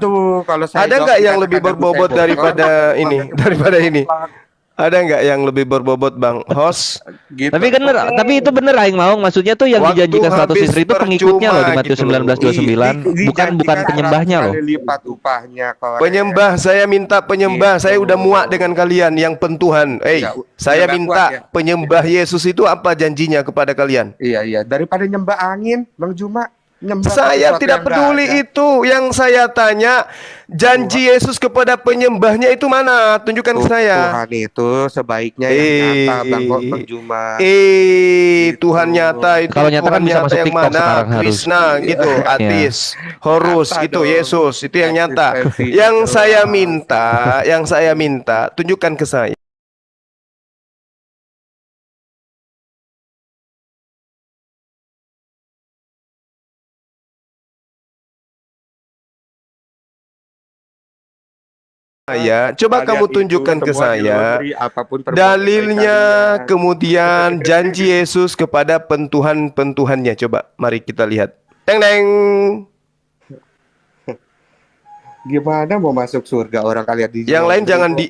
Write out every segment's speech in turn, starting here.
Waduh, kalau saya Ada jawab nggak yang tidak lebih kadang saya berbobot bocor. daripada ini? Daripada ini? Ada nggak yang lebih berbobot, Bang Host? Gitu. Tapi kan tapi itu bener aing mau, maksudnya tuh yang Waktu dijanjikan 100 habis istri itu pengikutnya loh di percuma Matius gitu loh. 19:29, bukan Dijanjikan 100 penyembahnya loh. kali lipat upahnya korek. Penyembah, saya minta penyembah. Gitu. Saya udah muak dengan kalian yang pentuhan. Iya, Saya udah nggak minta kuat ya. penyembah Yesus itu apa janjinya kepada kalian? Iya, daripada nyembah angin, Bang Juma. Nyembah Saya sesuatu tidak yang nggak peduli ada. itu. Yang saya tanya, janji Yesus kepada penyembahnya itu mana? Tunjukkan ke saya. Tuhan itu sebaiknya yang nyata, Bang Juma. Gitu. Tuhan nyata itu Kalau nyata kan Tuhan bisa nyata masuk yang TikTok mana? sekarang harus. Krishna gitu, Atis, Horus Nyata itu dong. Yesus, itu yang nyata. Eksistensi Yang jelas. saya minta, tunjukkan ke saya. Coba kamu tunjukkan ke saya dalilnya, kemudian janji Yesus kepada pentuhan-pentuhannya. Coba mari kita lihat. Teng teng. Gimana mau masuk surga orang kalian di Yang lain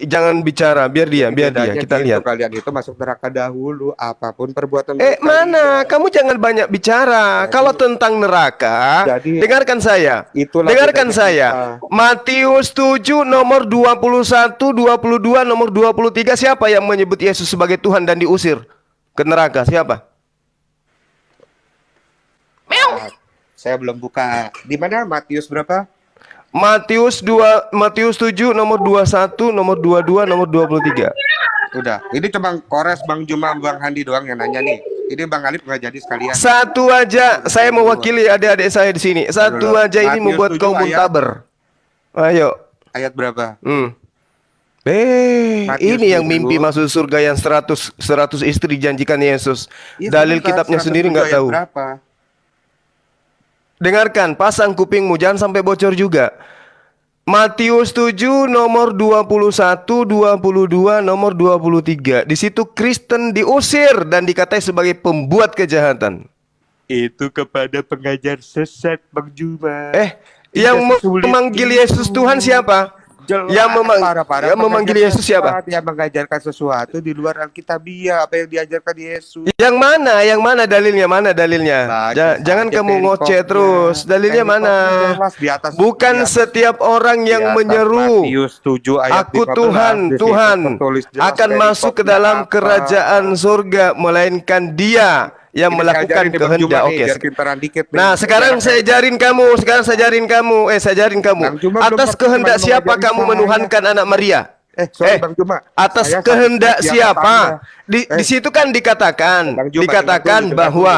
jangan bicara, biar dia kita gitu, lihat. kalian itu masuk neraka dahulu apapun perbuatan Mana? Kamu jangan banyak bicara. Kalau tentang neraka, dengarkan saya. Dengarkan saya. Matius 7 nomor 21, 22, nomor 23. Siapa yang menyebut Yesus sebagai Tuhan dan diusir ke neraka? Siapa? Saya belum buka. Di mana Matius berapa? Matius 7 nomor 21, nomor 22, nomor 23. Udah. Ini cuma kores Bang Juma, Bang Handi doang yang nanya nih. Ini Bang Alif nggak jadi sekalian. Satu aja, saya mewakili adik-adik saya di sini. Satu aja ini Matius membuat 7 kau muntaber. Ayo. Ayat berapa? Ini yang mimpi masuk surga yang 100 istri janjikan Yesus. Iya, Dalil sebentar, kitabnya 107 sendiri nggak ayat tahu. Berapa? Dengarkan, pasang kupingmu, jangan sampai bocor juga. Matius 7 nomor 21, 22, nomor 23. Di situ Kristen diusir dan dikatai sebagai pembuat kejahatan. Itu kepada pengajar sesat Bang Juma. Yang memanggil Yesus Tuhan siapa? Yang memanggil Yesus siapa? Yang mengajarkan sesuatu di luar Alkitabiah, apa yang diajarkan Yesus. Yang mana? Yang mana dalilnya? Mana dalilnya? Jangan kamu ngoceh terus. Dalilnya mana? Bukan setiap orang yang menyeru Aku Tuhan, Tuhan akan masuk ke dalam kerajaan surga, melainkan Dia yang melakukan kehendak. Nah, sekarang saya ajarin kamu. Atas kehendak siapa kamu menuhankan anak Maria? Bang Juma. Atas kehendak siapa? Di situ kan dikatakan bahwa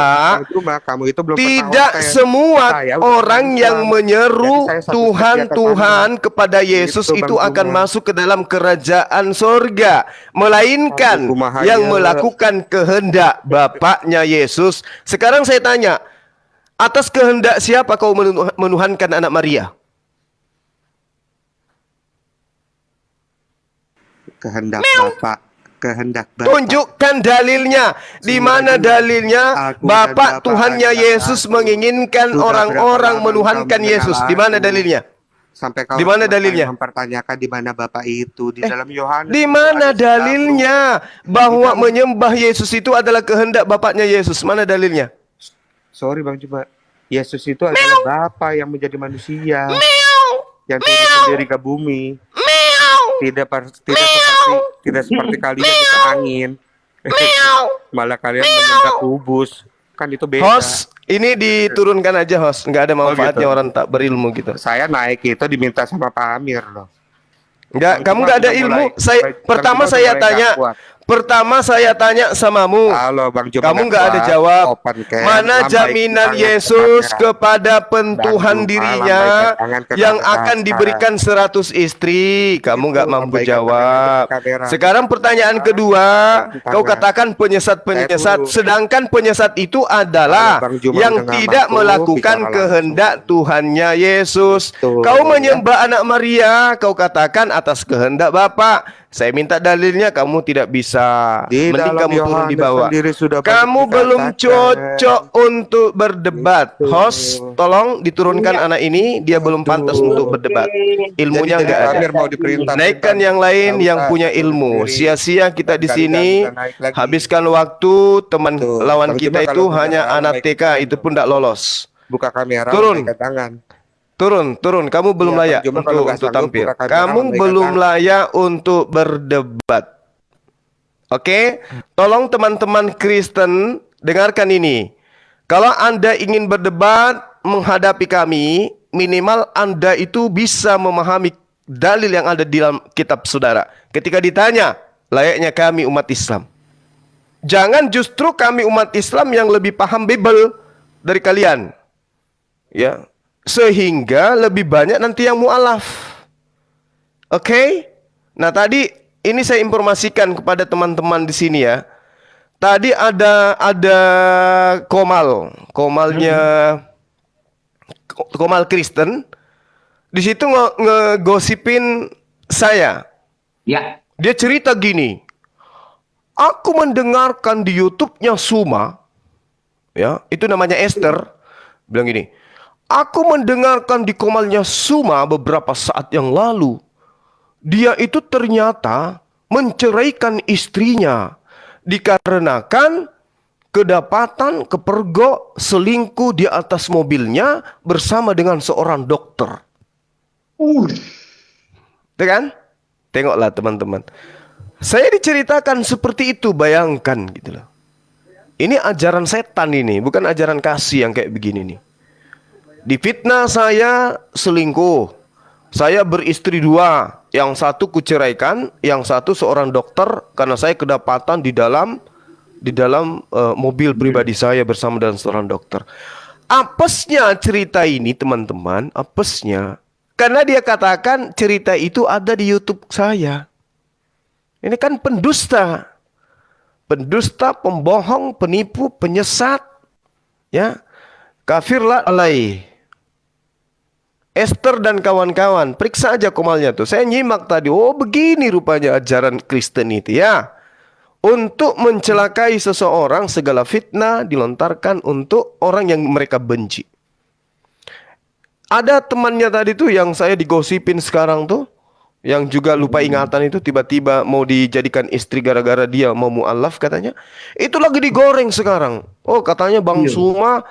tidak semua orang yang menyeru Tuhan Tuhan kepada Yesus itu akan masuk ke dalam kerajaan surga, melainkan yang melakukan kehendak Bapaknya Yesus. Sekarang saya tanya, atas kehendak siapa kau menuhankan anak Maria? Kehendak Bapak. Tunjukkan dalilnya. Di mana dalilnya Bapak Tuhannya Yesus menginginkan orang-orang menuhankan Yesus? Di mana dalilnya? Di mana dalilnya? Mempertanyakan di mana Bapak itu di dalam Yohanes. Di mana dalilnya bahwa menyembah Yesus itu adalah kehendak Bapaknya Yesus? Mana dalilnya? Sorry Bang Juma. Yesus itu adalah Bapa yang menjadi manusia. Yang turun sendiri ke bumi. Tidak seperti kalian di angin. Malah kalian menembak kubus. Kan itu beda. Host, ini diturunkan aja host. Nggak ada manfaatnya orang tak berilmu gitu. Saya naik itu diminta sama Pak Amir loh. Enggak, kamu nggak ada ilmu. Pertama saya tanya samamu. Halo, Bang Juma, kamu nggak ada jawab. Mana jaminan Yesus kepada pentuhan dirinya yang akan diberikan 100 istri? Kamu nggak mampu jawab. Sekarang pertanyaan kedua, kau katakan penyesat-penyesat, sedangkan penyesat itu adalah yang tidak melakukan kehendak Tuhannya Yesus. Kau menyembah anak Maria, kau katakan atas kehendak Bapa. Saya minta dalilnya, kamu tidak bisa. Di Mending dalam kamu turun di Yohanes bawah. sendiri sudah Kamu banyak belum dikatakan. cocok untuk berdebat. Betul. Host, tolong diturunkan anak ini. Dia belum pantas untuk berdebat. Ilmunya Jadi nggak ada. Amir mau diperintah. Naikkan yang lain yang punya ilmu. Sia-sia kita di sini habiskan waktu. Teman lawan Bang kita Juma, itu kalau hanya tidak, anak baik TK, itu pun tidak lolos. Buka kamera, Turun. naikkan tangan. Turun. Kamu belum Iya, layak Bang Juma, kalau nggak untuk sanggup, tampil. buka kamera, Kamu naikkan belum tangan. layak untuk berdebat. Oke? Tolong teman-teman Kristen dengarkan ini. Kalau Anda ingin berdebat menghadapi kami, minimal Anda itu bisa memahami dalil yang ada di dalam kitab saudara. Ketika ditanya, layaknya kami umat Islam. Jangan justru kami umat Islam yang lebih paham Bible dari kalian. Ya, sehingga lebih banyak nanti yang mu'alaf. Oke? Nah, tadi ini saya informasikan kepada teman-teman di sini ya. Tadi ada Komal Kristen. Di situ ngegosipin saya. Ya. Dia cerita gini. Aku mendengarkan di YouTube-nya Suma, ya, itu namanya Esther, bilang gini. Aku mendengarkan di komalnya Suma beberapa saat yang lalu. Dia itu ternyata menceraikan istrinya dikarenakan kedapatan kepergok selingkuh di atas mobilnya bersama dengan seorang dokter. Tuh kan? Tengoklah teman-teman. Saya diceritakan seperti itu, bayangkan gitu loh. Ini ajaran setan ini, bukan ajaran kasih yang kayak begini nih. Difitnah saya selingkuh. Saya beristri 2, yang satu kuceraikan, yang satu seorang dokter karena saya kedapatan di dalam mobil pribadi saya bersama dengan seorang dokter. Apesnya cerita ini teman-teman, apesnya karena dia katakan cerita itu ada di YouTube saya. Ini kan pendusta. Pendusta, pembohong, penipu, penyesat. Ya. Kafirlah alaih. Esther dan kawan-kawan, periksa aja komalnya tuh. Saya nyimak tadi. Oh, begini rupanya ajaran Kristen itu ya. Untuk mencelakai seseorang, segala fitnah dilontarkan untuk orang yang mereka benci. Ada temannya tadi tuh yang saya digosipin sekarang tuh, yang juga lupa ingatan itu, tiba-tiba mau dijadikan istri gara-gara dia mau mu'alaf katanya. Itu lagi digoreng sekarang. Oh, katanya Bang Suma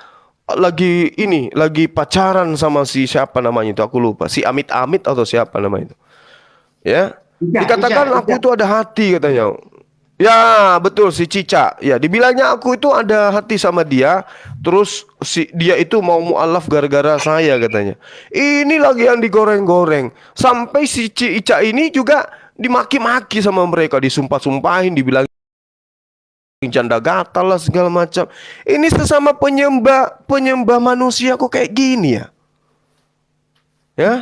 lagi pacaran sama si siapa namanya itu, aku lupa. Si Amit-Amit atau siapa namanya itu. Ya. Dikatakan aku itu ada hati katanya. Ya, betul, si Cica. Ya, dibilangnya aku itu ada hati sama dia. Terus dia itu mau mu'alaf gara-gara saya katanya. Ini lagi yang digoreng-goreng. Sampai si Cica ini juga dimaki-maki sama mereka, disumpah-sumpahin, dibilang janda gatal lah segala macam. Ini sesama penyembah manusia kok kayak gini ya? Ya?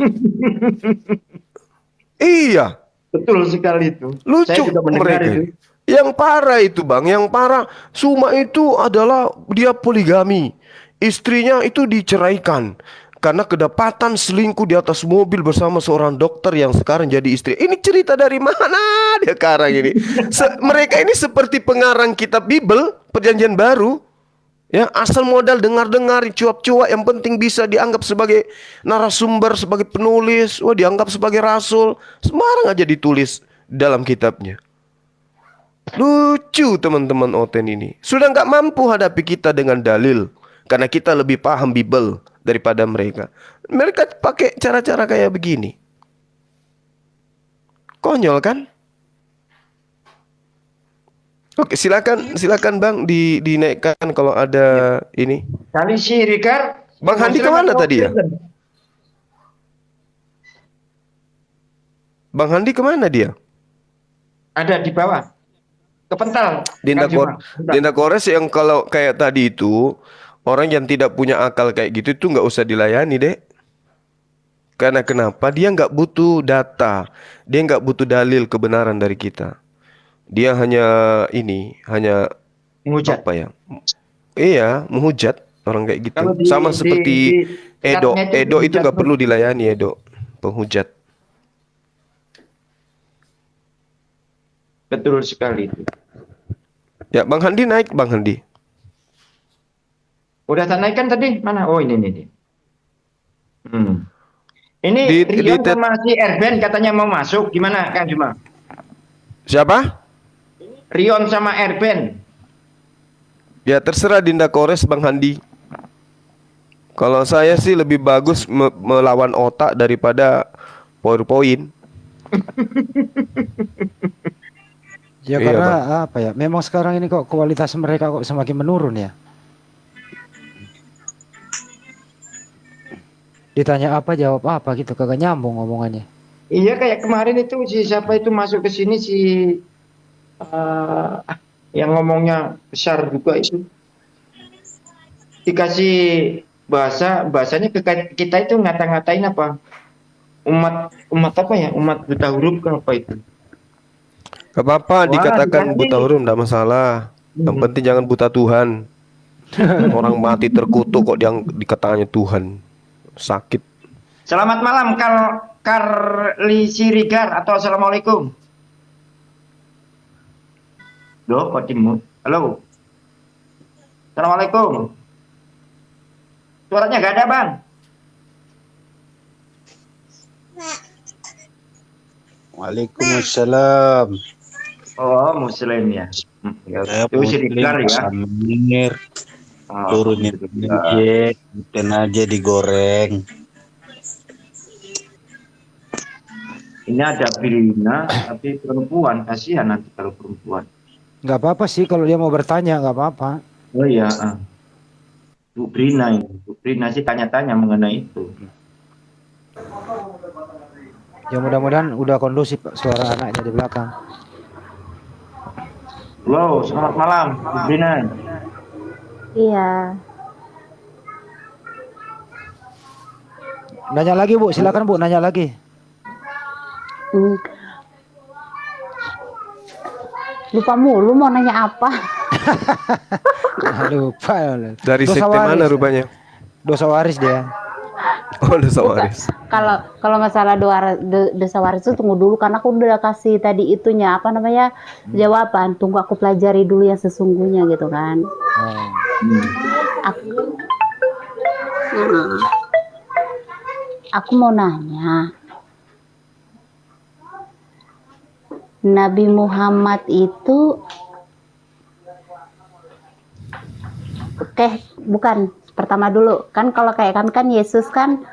Iya. Betul sekali itu. Lucu Saya juga mendengar mereka. itu. Yang parah itu Bang, yang parah Suma itu adalah dia poligami. Istrinya itu diceraikan karena kedapatan selingkuh di atas mobil bersama seorang dokter yang sekarang jadi istri. Ini cerita dari mana dia sekarang ini? Mereka ini seperti pengarang kitab Bible, Perjanjian Baru. Ya, asal modal dengar-dengar, cuap-cuap, yang penting bisa dianggap sebagai narasumber, sebagai penulis, dianggap sebagai rasul. Sembarang aja ditulis dalam kitabnya. Lucu teman-teman Oten ini. Sudah nggak mampu hadapi kita dengan dalil, karena kita lebih paham Bible daripada mereka. Mereka pakai cara-cara kayak begini. Konyol kan? Oke, silakan Bang dinaikkan kalau ada ini. Kali si Rikar. Bang Handi kemana tadi ya? Bang Handi kemana dia? Ada di bawah. Kepental. Dinda Kores yang kalau kayak tadi itu, orang yang tidak punya akal kayak gitu itu nggak usah dilayani deh. Karena kenapa? Dia nggak butuh data, dia nggak butuh dalil kebenaran dari kita. Dia hanya menghujat. Apa ya? Iya, menghujat orang kayak gitu. Sama seperti Edo. Edo itu nggak perlu dilayani, Edo. Penghujat. Betul sekali itu. Ya, Bang Handi naik, Bang Handi. Udah tak naik kan tadi? Mana? Oh, ini. Ini Di Rion sama si Erben katanya mau masuk. Gimana, Kang Juma? Siapa? Rion sama Erben. Ya terserah Dinda Kores, Bang Handi. Kalau saya sih lebih bagus melawan otak daripada PowerPoint. Ya Iya, karena Bang. apa ya? Memang sekarang ini kok kualitas mereka kok semakin menurun ya. Ditanya apa jawab apa gitu, kagak nyambung omongannya. Iya, kayak kemarin itu si siapa itu masuk ke sini si yang ngomongnya besar juga itu. Dikasih bahasanya ke kita itu ngata-ngatain apa? Umat apa ya? Umat buta huruf kan apa itu? Gak apa-apa dikatakan dikasih. buta huruf, enggak masalah. Yang penting jangan buta Tuhan. Orang mati terkutuk kok yang dikatanya Tuhan. Sakit. Selamat malam Karli Sirigar atau assalamualaikum. Loh, kok dimut? Halo. Assalamualaikum. Suaranya gak ada, Bang. Waalaikumsalam. Oh, muslim ya. Saya Itu Sirigar ya. Samir. Oh, Turunin aja, dan aja digoreng. ini ada Brina, tapi perempuan. Kasihan nanti kalau perempuan. Nggak apa-apa sih kalau dia mau bertanya, nggak apa-apa. Oh iya. Bu Brina ini. Bu Brina sih tanya-tanya mengenai itu. Ya mudah-mudahan udah kondusif suara anaknya di belakang. Halo, selamat malam, Bu Brina. Iya. Nanya lagi Bu, silakan Bu, nanya lagi. Lupa mulu mau nanya apa. Lupa. Dari Dosa sekte mana waris. rupanya? Dosa waris dia. Oh, dosa waris. Kalau masalah dosa waris itu tunggu dulu karena aku udah kasih tadi itunya apa namanya jawaban. Tunggu aku pelajari dulu yang sesungguhnya gitu kan. Aku mau nanya, Nabi Muhammad itu bukan pertama dulu kan kalau kayak kan Yesus kan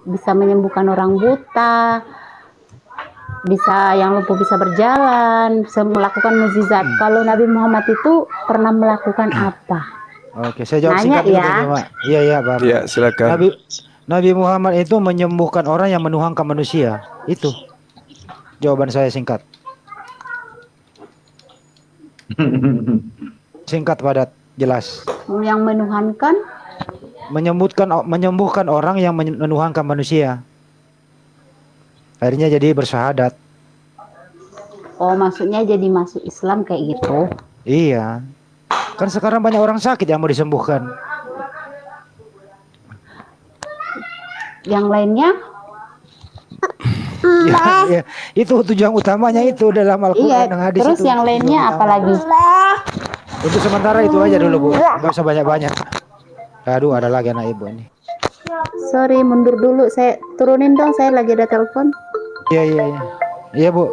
bisa menyembuhkan orang buta, bisa yang lumpuh bisa berjalan, bisa melakukan mukjizat. Kalau Nabi Muhammad itu pernah melakukan apa? Oke, saya jawab Nanya singkat dulu ya. Pak. Iya, Bang. Ya, silakan. Nabi Muhammad itu menyembuhkan orang yang menuhankan manusia. Itu jawaban saya singkat. Singkat, padat, jelas. Yang menuhankan? Menyembuhkan orang yang menuhankan manusia. Akhirnya jadi bersyahadat. Oh, maksudnya jadi masuk Islam kayak gitu? Iya. Kan sekarang banyak orang sakit yang mau disembuhkan. Yang lainnya? Ya, itu tujuan utamanya itu dalam Al-Quran Iya, dan hadis terus itu. yang lainnya apa lagi? Untuk sementara itu aja dulu Bu, nggak usah banyak-banyak. Aduh, ada lagi anak ibu ini. Sorry, mundur dulu. Saya turunin dong, saya lagi ada telepon. Iya. Iya Bu.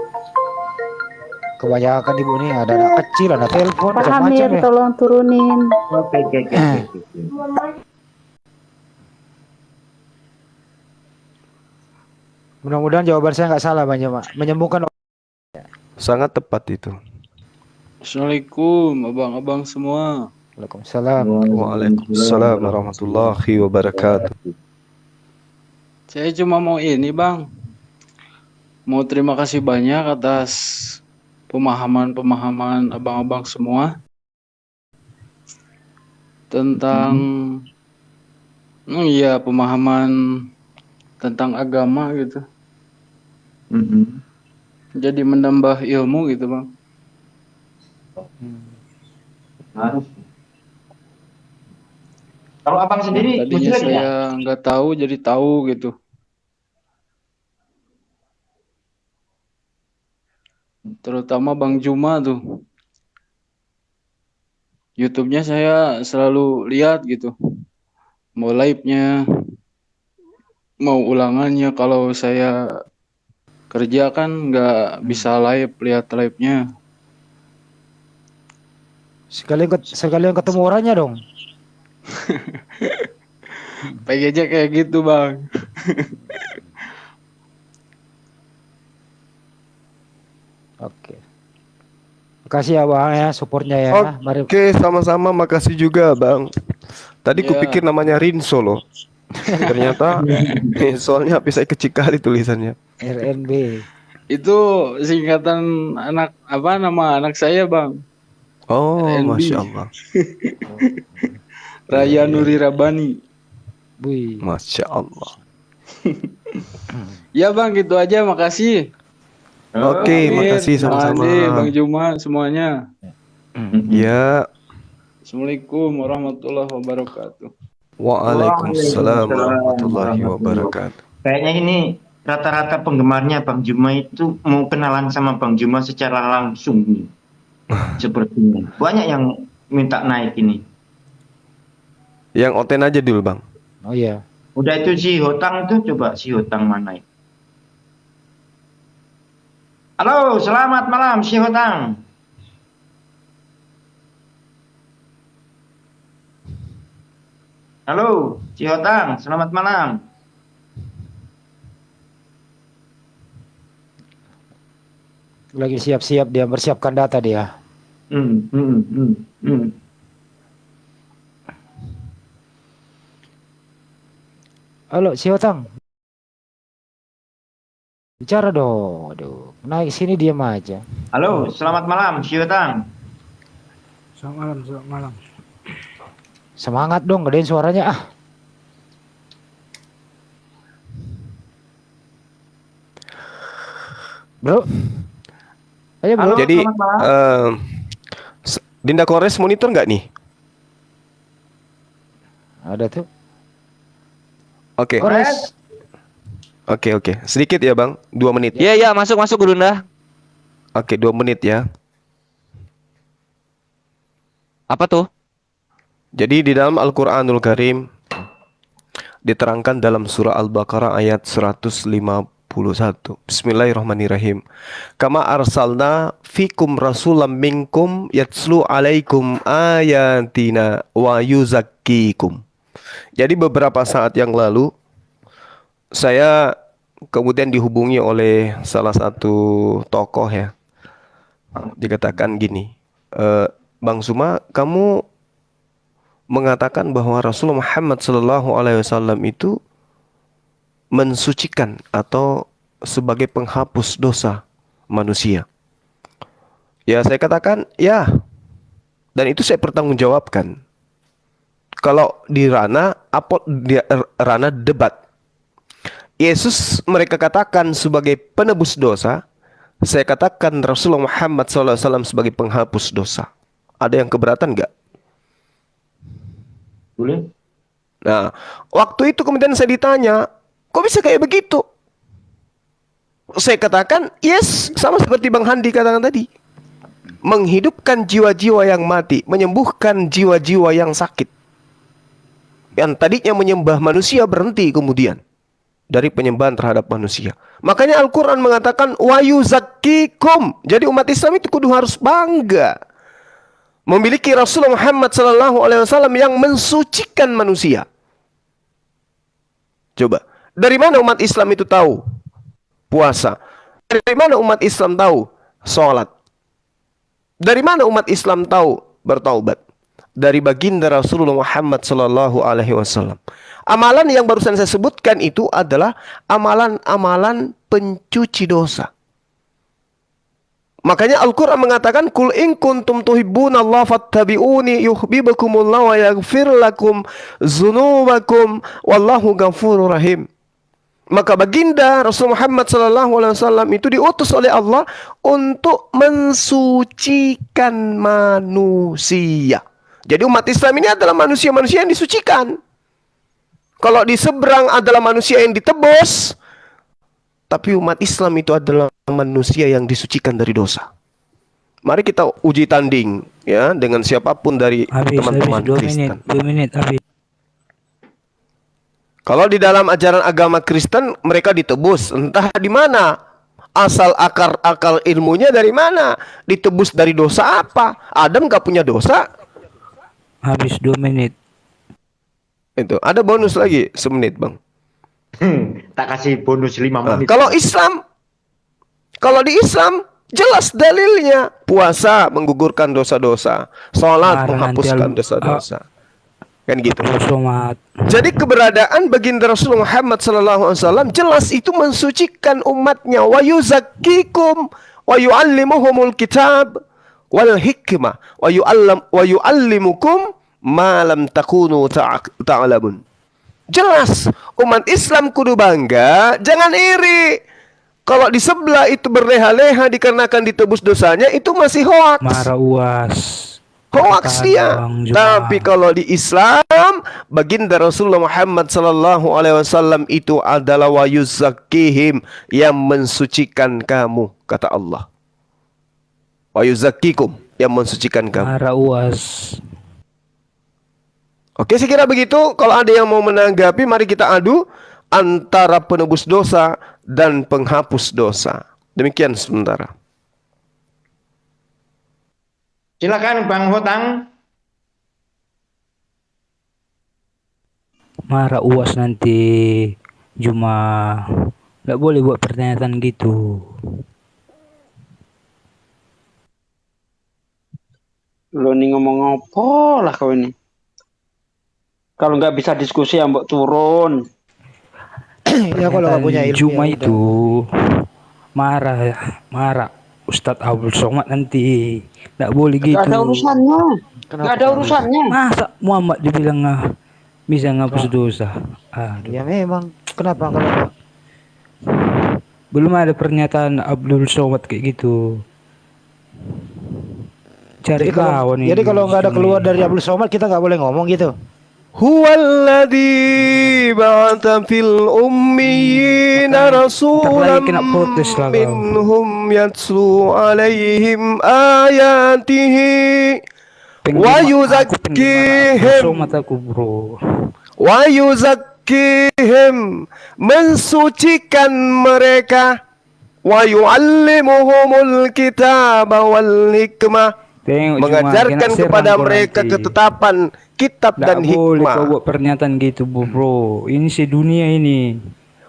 Kebanyakan ibu nih, ada anak kecil, ada telepon, Pak macam-macam Amir, ya. tolong turunin. Oke. Mudah-mudahan jawaban saya nggak salah Bang Jema. Menyembuhkan. Sangat tepat itu. Assalamualaikum abang-abang semua. Waalaikumsalam. Waalaikumsalam warahmatullahi wabarakatuh. Saya cuma mau ini bang, mau terima kasih banyak atas pemahaman abang-abang semua tentang pemahaman tentang agama gitu. Jadi menambah ilmu gitu bang. Kalau abang sendiri, Tadinya muslim ya? saya nggak tahu jadi tahu gitu. Terus terutama Bang Juma tuh. YouTube-nya saya selalu lihat gitu. Mau live-nya, mau ulangannya. Kalau saya kerja kan nggak bisa lihat live-nya. Sekalian ketemu orangnya dong. PGJ kayak gitu Bang. Oke. Makasih ya Bang ya supportnya ya. Mari. Oke, sama-sama, makasih juga Bang. Tadi Ya. kupikir namanya Rinso loh. Ternyata soalnya habis saya kecil kali tulisannya. RNB. Itu singkatan nama anak saya Bang. Oh, RNB. Masya Allah. Raya Nuri Rabani. Wih. Masya Allah. Ya Bang, gitu aja, makasih. Oke, Amin. makasih Bang sama-sama. Andi, Bang Juma, semuanya. Ya, Assalamualaikum warahmatullahi wabarakatuh. waalaikumsalam warahmatullahi wabarakatuh. Kayaknya ini rata-rata penggemarnya Bang Juma itu mau kenalan sama Bang Juma secara langsung nih. Sepertinya. Banyak yang minta naik ini. Yang oten aja dulu Bang. Oh iya. Udah itu si Hotang tuh, coba si Hotang mana itu? Halo, selamat malam si Hotang. Halo, si Hotang, selamat malam. Lagi siap-siap dia bersiapkan data dia. Halo, si Otang. Bicara dong. Aduh, naik sini diam aja. Halo, selamat malam si Hotang. Selamat malam. Semangat dong, gedein suaranya ah. Bro. Ayo bro. Halo, Jadi, selamat malam. Dinda Kores monitor nggak nih? Ada tuh. Oke. Kores. Oke. Sedikit ya Bang, 2 menit. Iya, masuk Gurunda. Oke, 2 menit ya. Apa tuh? Jadi di dalam Al-Qur'anul Karim diterangkan dalam surah Al-Baqarah ayat 151. Bismillahirrahmanirrahim. Kama arsalna fikum rasulam minkum yatslu alaikum ayatina wa yuzakkikum. Jadi beberapa saat yang lalu saya kemudian dihubungi oleh salah satu tokoh ya. Dikatakan gini, Bang Suma, kamu mengatakan bahwa Rasulullah Muhammad SAW itu mensucikan atau sebagai penghapus dosa manusia. Ya, saya katakan ya, dan itu saya pertanggungjawabkan. Kalau di ranah debat, Yesus mereka katakan sebagai penebus dosa, saya katakan Rasulullah Muhammad SAW sebagai penghapus dosa. Ada yang keberatan nggak? Boleh? Nah, waktu itu kemudian saya ditanya, kok bisa kayak begitu? Saya katakan, yes, sama seperti Bang Handi katakan tadi. Menghidupkan jiwa-jiwa yang mati, menyembuhkan jiwa-jiwa yang sakit. Yang tadinya menyembah manusia berhenti kemudian dari penyembahan terhadap manusia. Makanya Al-Quran mengatakan wa yuzakkikum. Jadi umat Islam itu kudu harus bangga memiliki Rasulullah Muhammad SAW yang mensucikan manusia. Coba, dari mana umat Islam itu tahu puasa? Dari mana umat Islam tahu sholat? Dari mana umat Islam tahu bertaubat? Dari baginda Rasulullah Muhammad SAW. Amalan yang barusan saya sebutkan itu adalah amalan-amalan pencuci dosa. Makanya Al-Quran mengatakan, Kul in kuntum tuhibbunallaha fattabi'uni yuhibbukumullah wa yaghfir lakum dzunubakum wallahu ghafurur rahim. Maka baginda Rasul Muhammad SAW itu diutus oleh Allah untuk mensucikan manusia. Jadi umat Islam ini adalah manusia-manusia yang disucikan. Kalau di seberang adalah manusia yang ditebus, tapi umat Islam itu adalah manusia yang disucikan dari dosa. Mari kita uji tanding ya dengan siapapun dari teman-teman Kristen. 2 menit habis. Kalau di dalam ajaran agama Kristen mereka ditebus, entah di mana asal akar ilmunya dari mana, ditebus dari dosa apa? Adam nggak punya dosa. Habis 2 menit. Itu ada bonus lagi 1 menit, Bang. Tak kasih bonus 5 menit. Kalau di Islam jelas dalilnya, puasa menggugurkan dosa-dosa, sholat menghapuskan dosa-dosa, kan gitu. Jadi keberadaan baginda Rasulullah Muhammad SAW jelas itu mensucikan umatnya. Wa yuzakkikum wa yu'allimuhumul kitab wal hikmah wa yu'allimukum ma lam takunu ta'lamun. Jelas umat Islam kudu bangga, jangan iri. Kalau di sebelah itu berleha-leha dikarenakan ditebus dosanya, itu masih hoax. Marah uas. Hoax dia. Tapi kalau di Islam, baginda Rasulullah Muhammad SAW itu adalah wa yuzakkihim, yang mensucikan kamu, kata Allah. Wa yuzakkikum, yang mensucikan kamu. Marah uas. Oke, saya kira begitu. Kalau ada yang mau menanggapi, mari kita adu antara penebus dosa dan penghapus dosa. Demikian sementara. Silakan Bang Hotang. Marah uas nanti cuma nggak boleh buat pernyataan gitu. Lo nih ngomong apa lah kau ini? Kalau nggak bisa diskusi ya mbok turun. Ya kalau nggak punya ilmu cuma ya itu marah Ustadz Abdul Somad nanti nggak boleh gitu. Nggak ada urusannya. Nggak ada urusannya. Masa Muhammad dibilang bisa ngapus dosa? Aduh. Ya memang. Kenapa? Belum ada pernyataan Abdul Somad kayak gitu. Cari kawan ini. Jadi kalau nggak ada keluar dari Abdul Somad kita nggak boleh ngomong gitu. Huwallazi ba'atha fil ummiyina rasulan minhum yatlu alaihim ayatihi wa yuzakkihim mensucikan mereka wa yu'allimuhumul kitaba wal hikmah mengajarkan kepada mereka ketetapan kitab dan hikmah. Boleh kau buat pernyataan gitu, bro. Ini sedunia ini.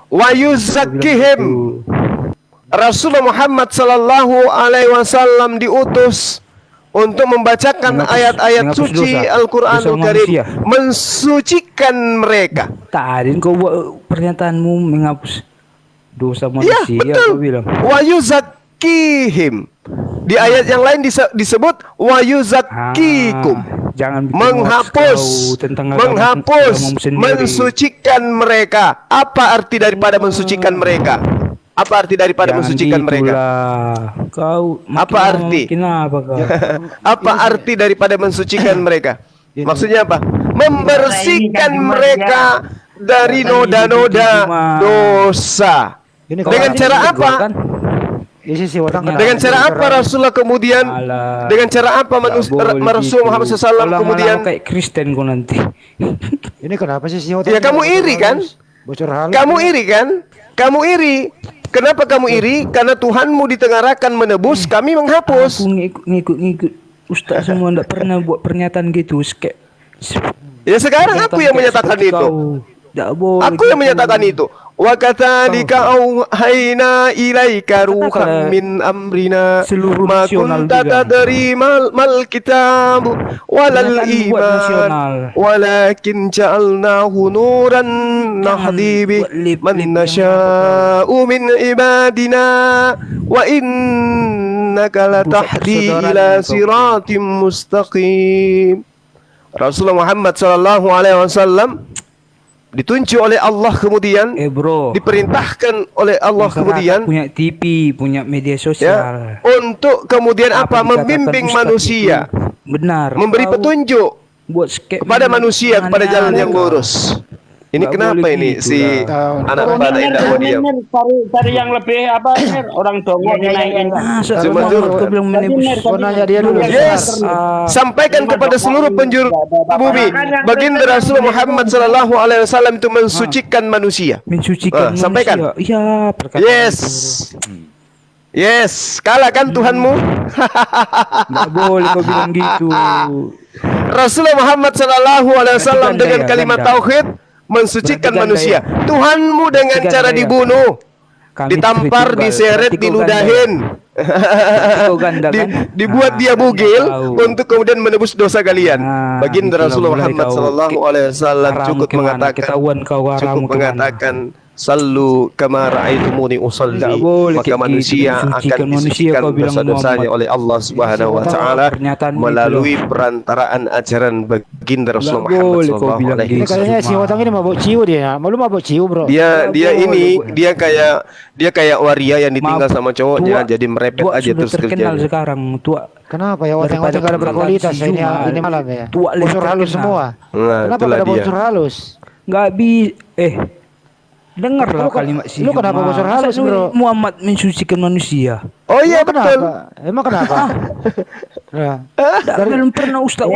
Wa yuzakkihim. Rasulullah Muhammad sallallahu alaihi wasallam diutus untuk membacakan ayat-ayat suci Al-Qur'anul Karim, mensucikan mereka. Tadi kau buat pernyataanmu menghapus dosa manusia. Ya, betul. Wa yuzakkihim. Di ayat yang lain disebut wa yuzakkikum. Jangan menghapus, mensucikan mereka. Apa arti daripada mensucikan mereka? Apa arti daripada mensucikan mereka? Kau apa arti? Apa arti daripada mensucikan mereka? Maksudnya apa? Membersihkan mereka dari noda-noda dosa. Dengan cara apa? Dengan cara apa Rasulullah kemudian dengan cara apa Rasul Muhammad SAW kemudian kayak Kristen kau nanti. Ini kenapa sih ya kamu iri kan? Kamu iri kan? Kamu iri. Kenapa kamu iri? Karena Tuhanmu ditengarakan menebus, kami menghapus. Aku ngikut Ustaz semua ndak pernah buat pernyataan gitu. Ya sekarang aku yang menyatakan itu. Aku yang menyatakan itu. Wa kadzalika auhayna ilaika ruhan min amrina ma kunta tadri mal kitab walal iman walakin ja'alnahu nuran nahdi bi man nasha'u min ibadina wa innaka latahdi ila siratim mustaqim. Rasulullah Muhammad sallallahu alaihi wasallam ditunjuk oleh Allah kemudian diperintahkan oleh Allah kemudian punya TV, punya media sosial untuk kemudian apa membimbing manusia, benar, memberi petunjuk kepada manusia kepada jalan yang lurus. Ini Nggak kenapa boleh ini gitu si lah. anak badak ini tidak mau diam? Cari yang lebih apa Mir? Orang dongo dinaikin. Cuma tuh. Kau bilang menembus. Kau nanya dia dulu. Yes, sampaikan kepada seluruh penjuru bumi. Baginda Rasulullah Muhammad sallallahu alaihi wasallam itu mensucikan manusia. Mensucikan manusia. Sampaikan. Iya, perkataan Yes. itu. Yes, kalah kan Tuhanmu? Nggak boleh kau bilang gitu. Rasulullah Muhammad sallallahu alaihi wasallam Ganda dengan ya, kalimat ganda. tauhid mensucikan Berarti ganda manusia. ya. Tuhanmu dengan Berarti cara ganda ya. dibunuh, Kami ditampar, istri tunggal. diseret, Berarti kau ganda diludahin. Berarti kau ganda kan? Dibuat dia bugil tahu. untuk kemudian menebus dosa kalian. Baginda itulah Rasulullah mulai Muhammad kau sallallahu alaihi wasallam haramu cukup kemana, mengatakan, ketahuan kau haramu mengatakan, sallu kama ra'aitumuni usalli. Nggak boleh Maka kayak manusia gitu, akan mensucikan manusia, disucikan kau bilang dosa-dosanya Muhammad. oleh Allah Subhanahu wa taala Pernyataan melalui gitu. perantaraan ajaran baginda Rasulullah Nggak Muhammad boleh kau sallallahu bilang alaihi Ini gitu. kayaknya si Otang ini mabuk ciu dia. Malu mabuk ciu, bro. dia kayak waria yang ditinggal Maaf, sama cowoknya tua- jadi merepet tua aja sudah terus terkenal kerjanya. sekarang tua. Kenapa ya Otang Daripada gak ada berkualitas si Jumal. ini malam ya? Tua lebih Bocor halus terkenal. semua. Nah, Kenapa itulah gak ada dia. bocor halus? Nggak dengarlah Lu kan- kalimat si lu kenapa Jumal. bocor Masa halus, lu bro? Muhammad mensucikan manusia. Oh iya Emang betul. kenapa? Emang kenapa? Nah, Belum pernah Ustaz.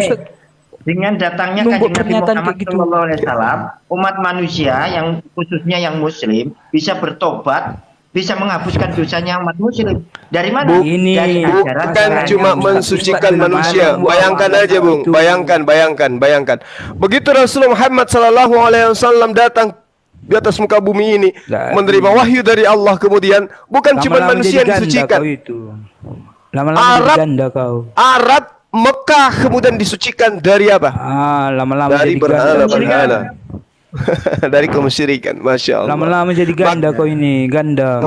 Dengan datangnya Nunggu Kanjeng Nabi pernyataan Muhammad kayak gitu. SAW, umat manusia yang khususnya yang Muslim bisa bertobat, bisa menghapuskan dosanya umat Muslim. Dari mana? Ini Dari ajaran Bukan cuma mensucikan manusia. Bayangkan aja, Bung. Bayangkan. Begitu Rasulullah Muhammad sallallahu alaihi wasallam datang di atas muka bumi ini menerima wahyu dari Allah, kemudian bukan cuma manusia yang disucikan. Lama-lama jadi ganda kau. Arab Mekah kemudian disucikan dari apa? Lama-lama Dari jadi berhala. Dari kemusyrikan, masya Allah. Lama-lama jadi ganda kau ini, ganda.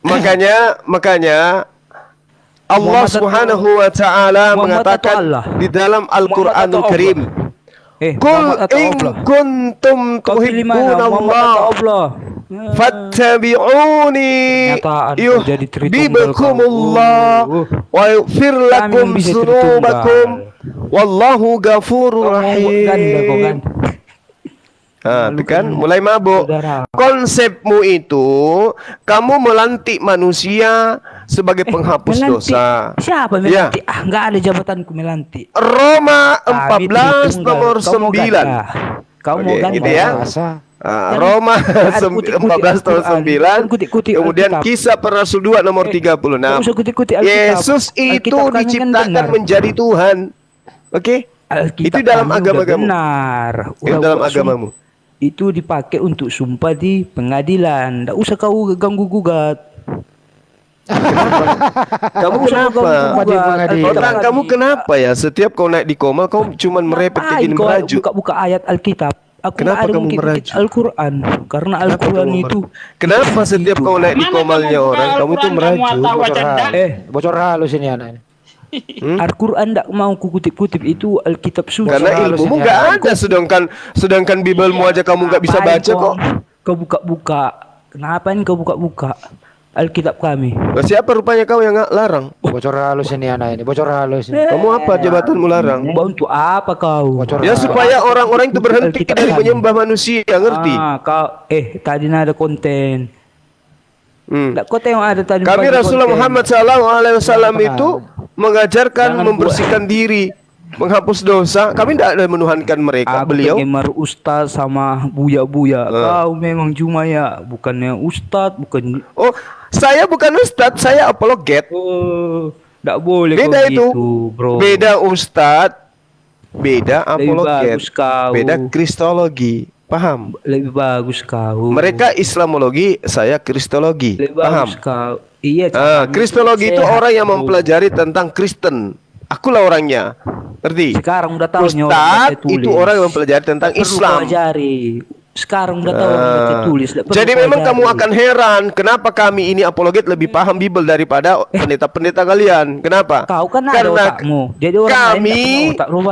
Makanya Allah Subhanahu wa taala mengatakan di dalam Al-Qur'anul Karim, "Qul in kuntum tuhibbunallaha fattabi'uni yuhibbukumullah wa yaghfir lakum dzunubakum wallahu ghafurur rahim." Itu kan mulai mabuk. Konsepmu itu kamu melantik manusia sebagai penghapus dosa. Siapa melantik? Enggak ada jabatanku melantik. Roma 14 nomor 9. Kau mau ganda gitu ya. Roma 14 tahun 9. Kemudian Kisah Para Rasul 2 nomor 36. Yesus itu diciptakan menjadi Tuhan. Oke? Itu dalam agama kamu. Benar. Itu dalam agamamu. Itu dipakai untuk sumpah di pengadilan. Enggak usah kau ganggu gugat. Kamu kenapa? Kamu kenapa ya? Setiap kau naik di koma, kau cuma merepet ke gini merajuk. Buka kayak Alkitab. Aku Kenapa ada kamu mungkin merajuk? Al-Quran. Karena Al-Quran itu. Kenapa setiap kau naik di komalnya orang, kamu itu merajuk? Bocor halus ini anak. Al-Quran tidak mau kukutip-kutip, itu Alkitab suci. Karena ilmumu nggak ada, sedangkan Bibelmu aja kamu nggak bisa baca kok. Kau buka-buka. Kenapa ini kau buka-buka Alkitab kami? Siapa rupanya kau yang nggak larang? Bocor halus ini anak ini. Bocor halus. Kamu apa jabatanmu larang? Untuk apa kau? Ya supaya orang-orang itu berhenti dari menyembah manusia, ngerti? Kau tadi ada konten. Kau tengok ada tadi. Kami Rasulullah Muhammad SAW itu mengajarkan membersihkan diri, menghapus dosa. Kami tidak ada menuhankan mereka. Beliau penggemar ustaz sama buya-buya. Kau memang cuma ya, bukannya ustaz, bukan. Oh, saya bukan ustaz, saya apologet. Tidak boleh. Beda kau itu, gitu, bro. beda ustaz, beda apologet, beda kau. kristologi. Paham? Lebih bagus kau. Mereka Islamologi, saya Kristologi. Lebih Paham? bagus kau. Iya. Kristologi itu orang yang mempelajari tentang Kristen. Akulah orangnya. Ngerti? Sekarang udah tahu. Ustaz itu orang yang mempelajari tentang Islam. Sekarang udah tahu baca tulis. Jadi memang kamu akan heran kenapa kami ini apologet lebih paham Bible daripada pendeta-pendeta kalian. Kenapa? Kau kan ada Karena otakmu. Jadi orang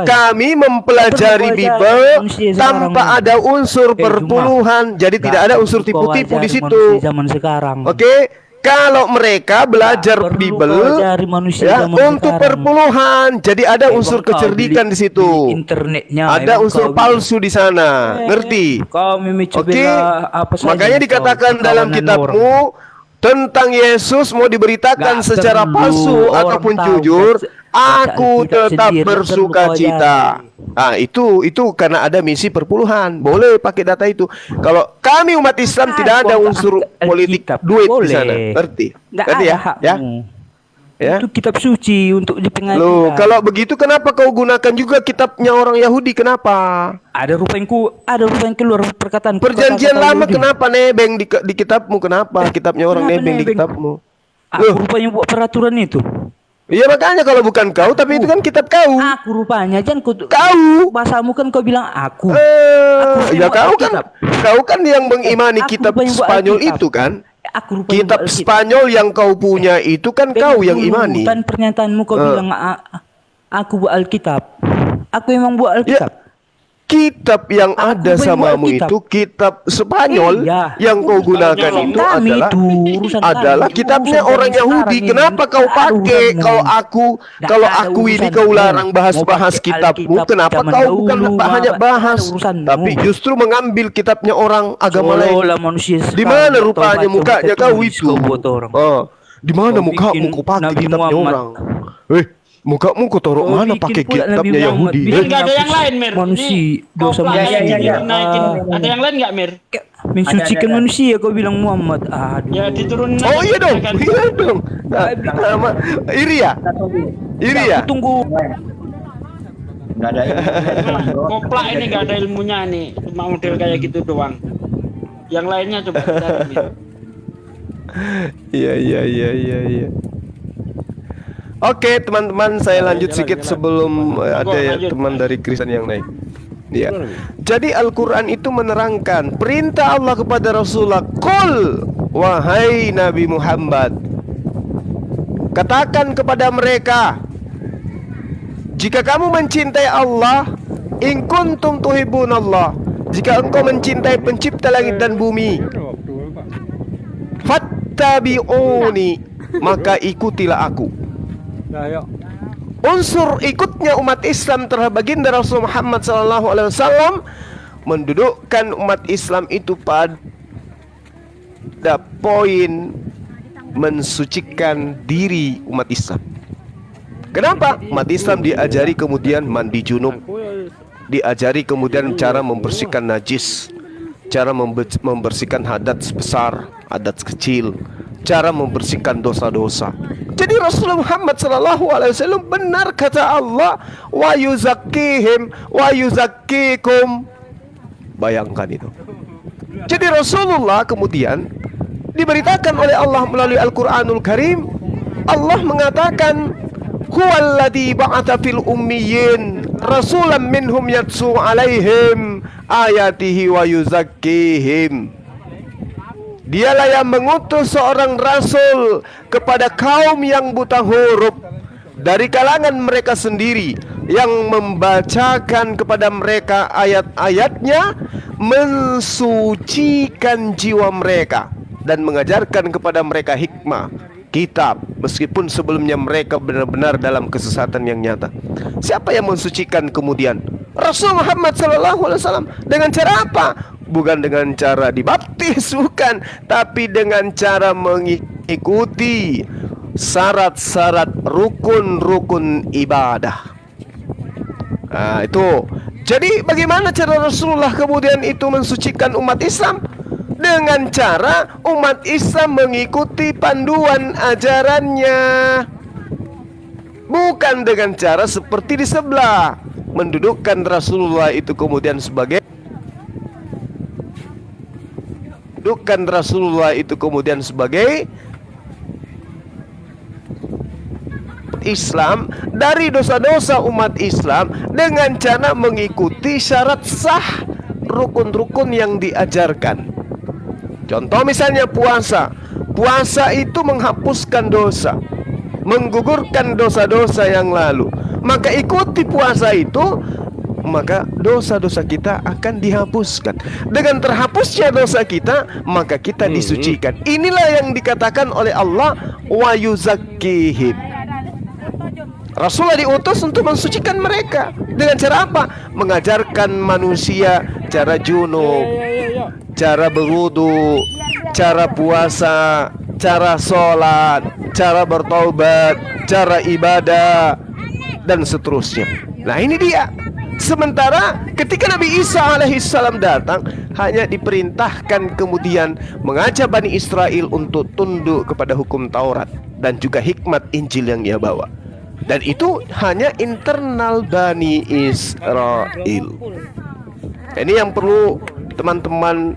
kami mempelajari Bible tanpa ada unsur perpuluhan. Jadi tidak ada unsur tipu-tipu di situ. Zaman sekarang. Oke? Kalau mereka belajar Bible ya, untuk perpuluhan, jadi ada unsur kecerdikan di situ. Internetnya ada unsur palsu di sana, ngerti? Oke, makanya dikatakan dalam kitabmu tentang Yesus mau diberitakan secara palsu ataupun jujur, aku tetap bersuka cita. Nah, itu karena ada misi perpuluhan. Boleh pakai data itu. Kalau kami umat Islam tidak ada unsur politik duit di sana. Ngerti? Ngerti ya? Ya? Itu kitab suci untuk dipengajian. Loh, kalau begitu kenapa kau gunakan juga kitabnya orang Yahudi? Kenapa? Ada rupanya keluar perkataan. Perjanjian lama kenapa nebeng di kitabmu? Kenapa kitabnya orang nebeng di kitabmu? Aku rupanya buat peraturan itu. Iya, makanya kalau bukan kau, tapi itu kan kitab kau. Aku rupanya, jangan kau. Bahasamu kan kau bilang aku. Ya kau kan yang mengimani kitab Spanyol itu kan. Kitab Spanyol yang kau punya itu kan kau yang imani. Bukan pernyataanmu kau bilang aku buat Alkitab. Aku memang buat Alkitab. Ya, kitab yang ada samamu itu kitab Spanyol yang kau gunakan itu adalah kitabnya orang Yahudi. Kenapa kau pakai? Kalau aku ini kau larang bahas-bahas kitabmu, kenapa kau bukan banyak bahas, tapi justru mengambil kitabnya orang agama lain? Di mana rupanya mukanya kau itu? Di mana mukamu kau pakai kitabnya orang? Mukamu kau taruh mana pakai kitabnya Yahudi? Enggak ada yang lain, Mir. Manusia dosa manusia. Ada yang lain enggak, Mir? Mensucikan manusia kau bilang Muhammad. Aduh. Ya diturunin. Oh iya dong. Iya dong. Iria. Tunggu. Enggak ada ilmu. Koplak ini enggak ada ilmunya nih. Cuma model kayak gitu doang. Yang lainnya coba cari. Iya. Oke, teman-teman, saya lanjut sedikit sebelum ada teman dari Kristen yang naik. Ya. Jadi Al-Qur'an itu menerangkan perintah Allah kepada Rasulullah, "Qul, wahai Nabi Muhammad, katakan kepada mereka, jika kamu mencintai Allah, in kuntum tuhibbunallah, jika engkau mencintai pencipta langit dan bumi, fattabi'uni, maka ikutilah aku." Unsur ikutnya umat Islam terhadap baginda Rasul Muhammad SAW mendudukkan umat Islam itu pada poin mensucikan diri umat Islam. Kenapa? Umat Islam diajari kemudian mandi junub, diajari kemudian cara membersihkan najis, cara membersihkan hadas besar, hadas kecil, cara membersihkan dosa-dosa. Jadi Rasulullah Muhammad SAW benar kata Allah, wa yuzakkihim wa yuzakkikum. Bayangkan itu. Jadi Rasulullah kemudian diberitakan oleh Allah melalui Al-Quranul Karim. Allah mengatakan, huwallazi ba'atha fil ummiyin rasulan minhum yatsu alaihim ayatihi wa yuzakkihim. Dialah yang mengutus seorang rasul kepada kaum yang buta huruf dari kalangan mereka sendiri, yang membacakan kepada mereka ayat-ayatnya, mensucikan jiwa mereka, dan mengajarkan kepada mereka hikmah, kitab, meskipun sebelumnya mereka benar-benar dalam kesesatan yang nyata. Siapa yang mensucikan kemudian? Rasul Muhammad SAW. Dengan cara apa? Bukan dengan cara dibaptis, bukan, tapi dengan cara mengikuti syarat-syarat rukun-rukun ibadah. Nah, itu. Jadi bagaimana cara Rasulullah kemudian itu mensucikan umat Islam? Dengan cara umat Islam mengikuti panduan ajarannya, bukan dengan cara seperti di sebelah, mendudukkan Rasulullah itu kemudian sebagai Islam dari dosa-dosa umat Islam dengan cara mengikuti syarat sah rukun-rukun yang diajarkan. Contoh misalnya puasa. Puasa itu menghapuskan dosa, menggugurkan dosa-dosa yang lalu. Maka ikuti puasa itu maka dosa-dosa kita akan dihapuskan. Dengan terhapusnya dosa kita, maka kita disucikan. Inilah yang dikatakan oleh Allah, wa yuzakkihim. Rasulullah diutus untuk mensucikan mereka. Dengan cara apa? Mengajarkan manusia cara junub, cara berwudu, cara puasa, cara sholat, cara bertaubat, cara ibadah, dan seterusnya. Nah, ini dia. Sementara ketika Nabi Isa alaihissalam datang, hanya diperintahkan kemudian mengajak Bani Israel untuk tunduk kepada hukum Taurat dan juga hikmat Injil yang ia bawa. Dan itu hanya internal Bani Israel. Ini yang perlu teman-teman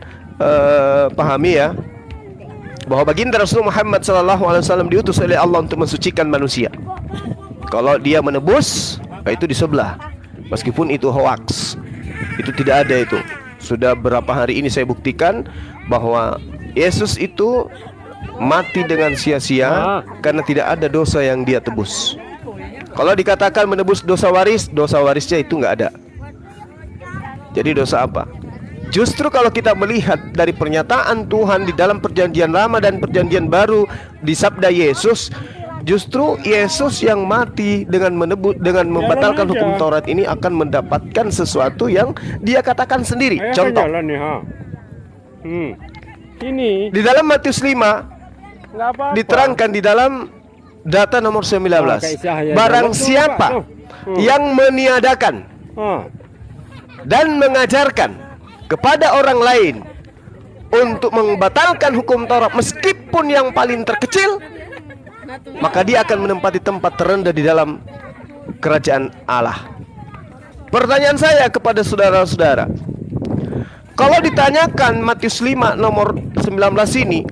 pahami ya, bahwa baginda Rasulullah Muhammad SAW diutus oleh Allah untuk mensucikan manusia. Kalau dia menebus, itu di sebelah. Meskipun itu hoax, itu tidak ada itu. Sudah berapa hari ini saya buktikan bahwa Yesus itu mati dengan sia-sia karena tidak ada dosa yang dia tebus. Kalau dikatakan menebus dosa warisnya itu nggak ada. Jadi dosa apa? Justru kalau kita melihat dari pernyataan Tuhan di dalam perjanjian lama dan perjanjian baru di sabda Yesus, justru Yesus yang mati dengan membatalkan hukum Taurat ini akan mendapatkan sesuatu yang dia katakan sendiri. Contoh, ini di dalam Matius 5 diterangkan di dalam data nomor 19, barang siapa yang meniadakan dan mengajarkan kepada orang lain untuk membatalkan hukum Taurat meskipun yang paling terkecil, maka dia akan menempati tempat terendah di dalam kerajaan Allah. Pertanyaan saya kepada saudara-saudara, kalau ditanyakan Matius 5 nomor 19 ini,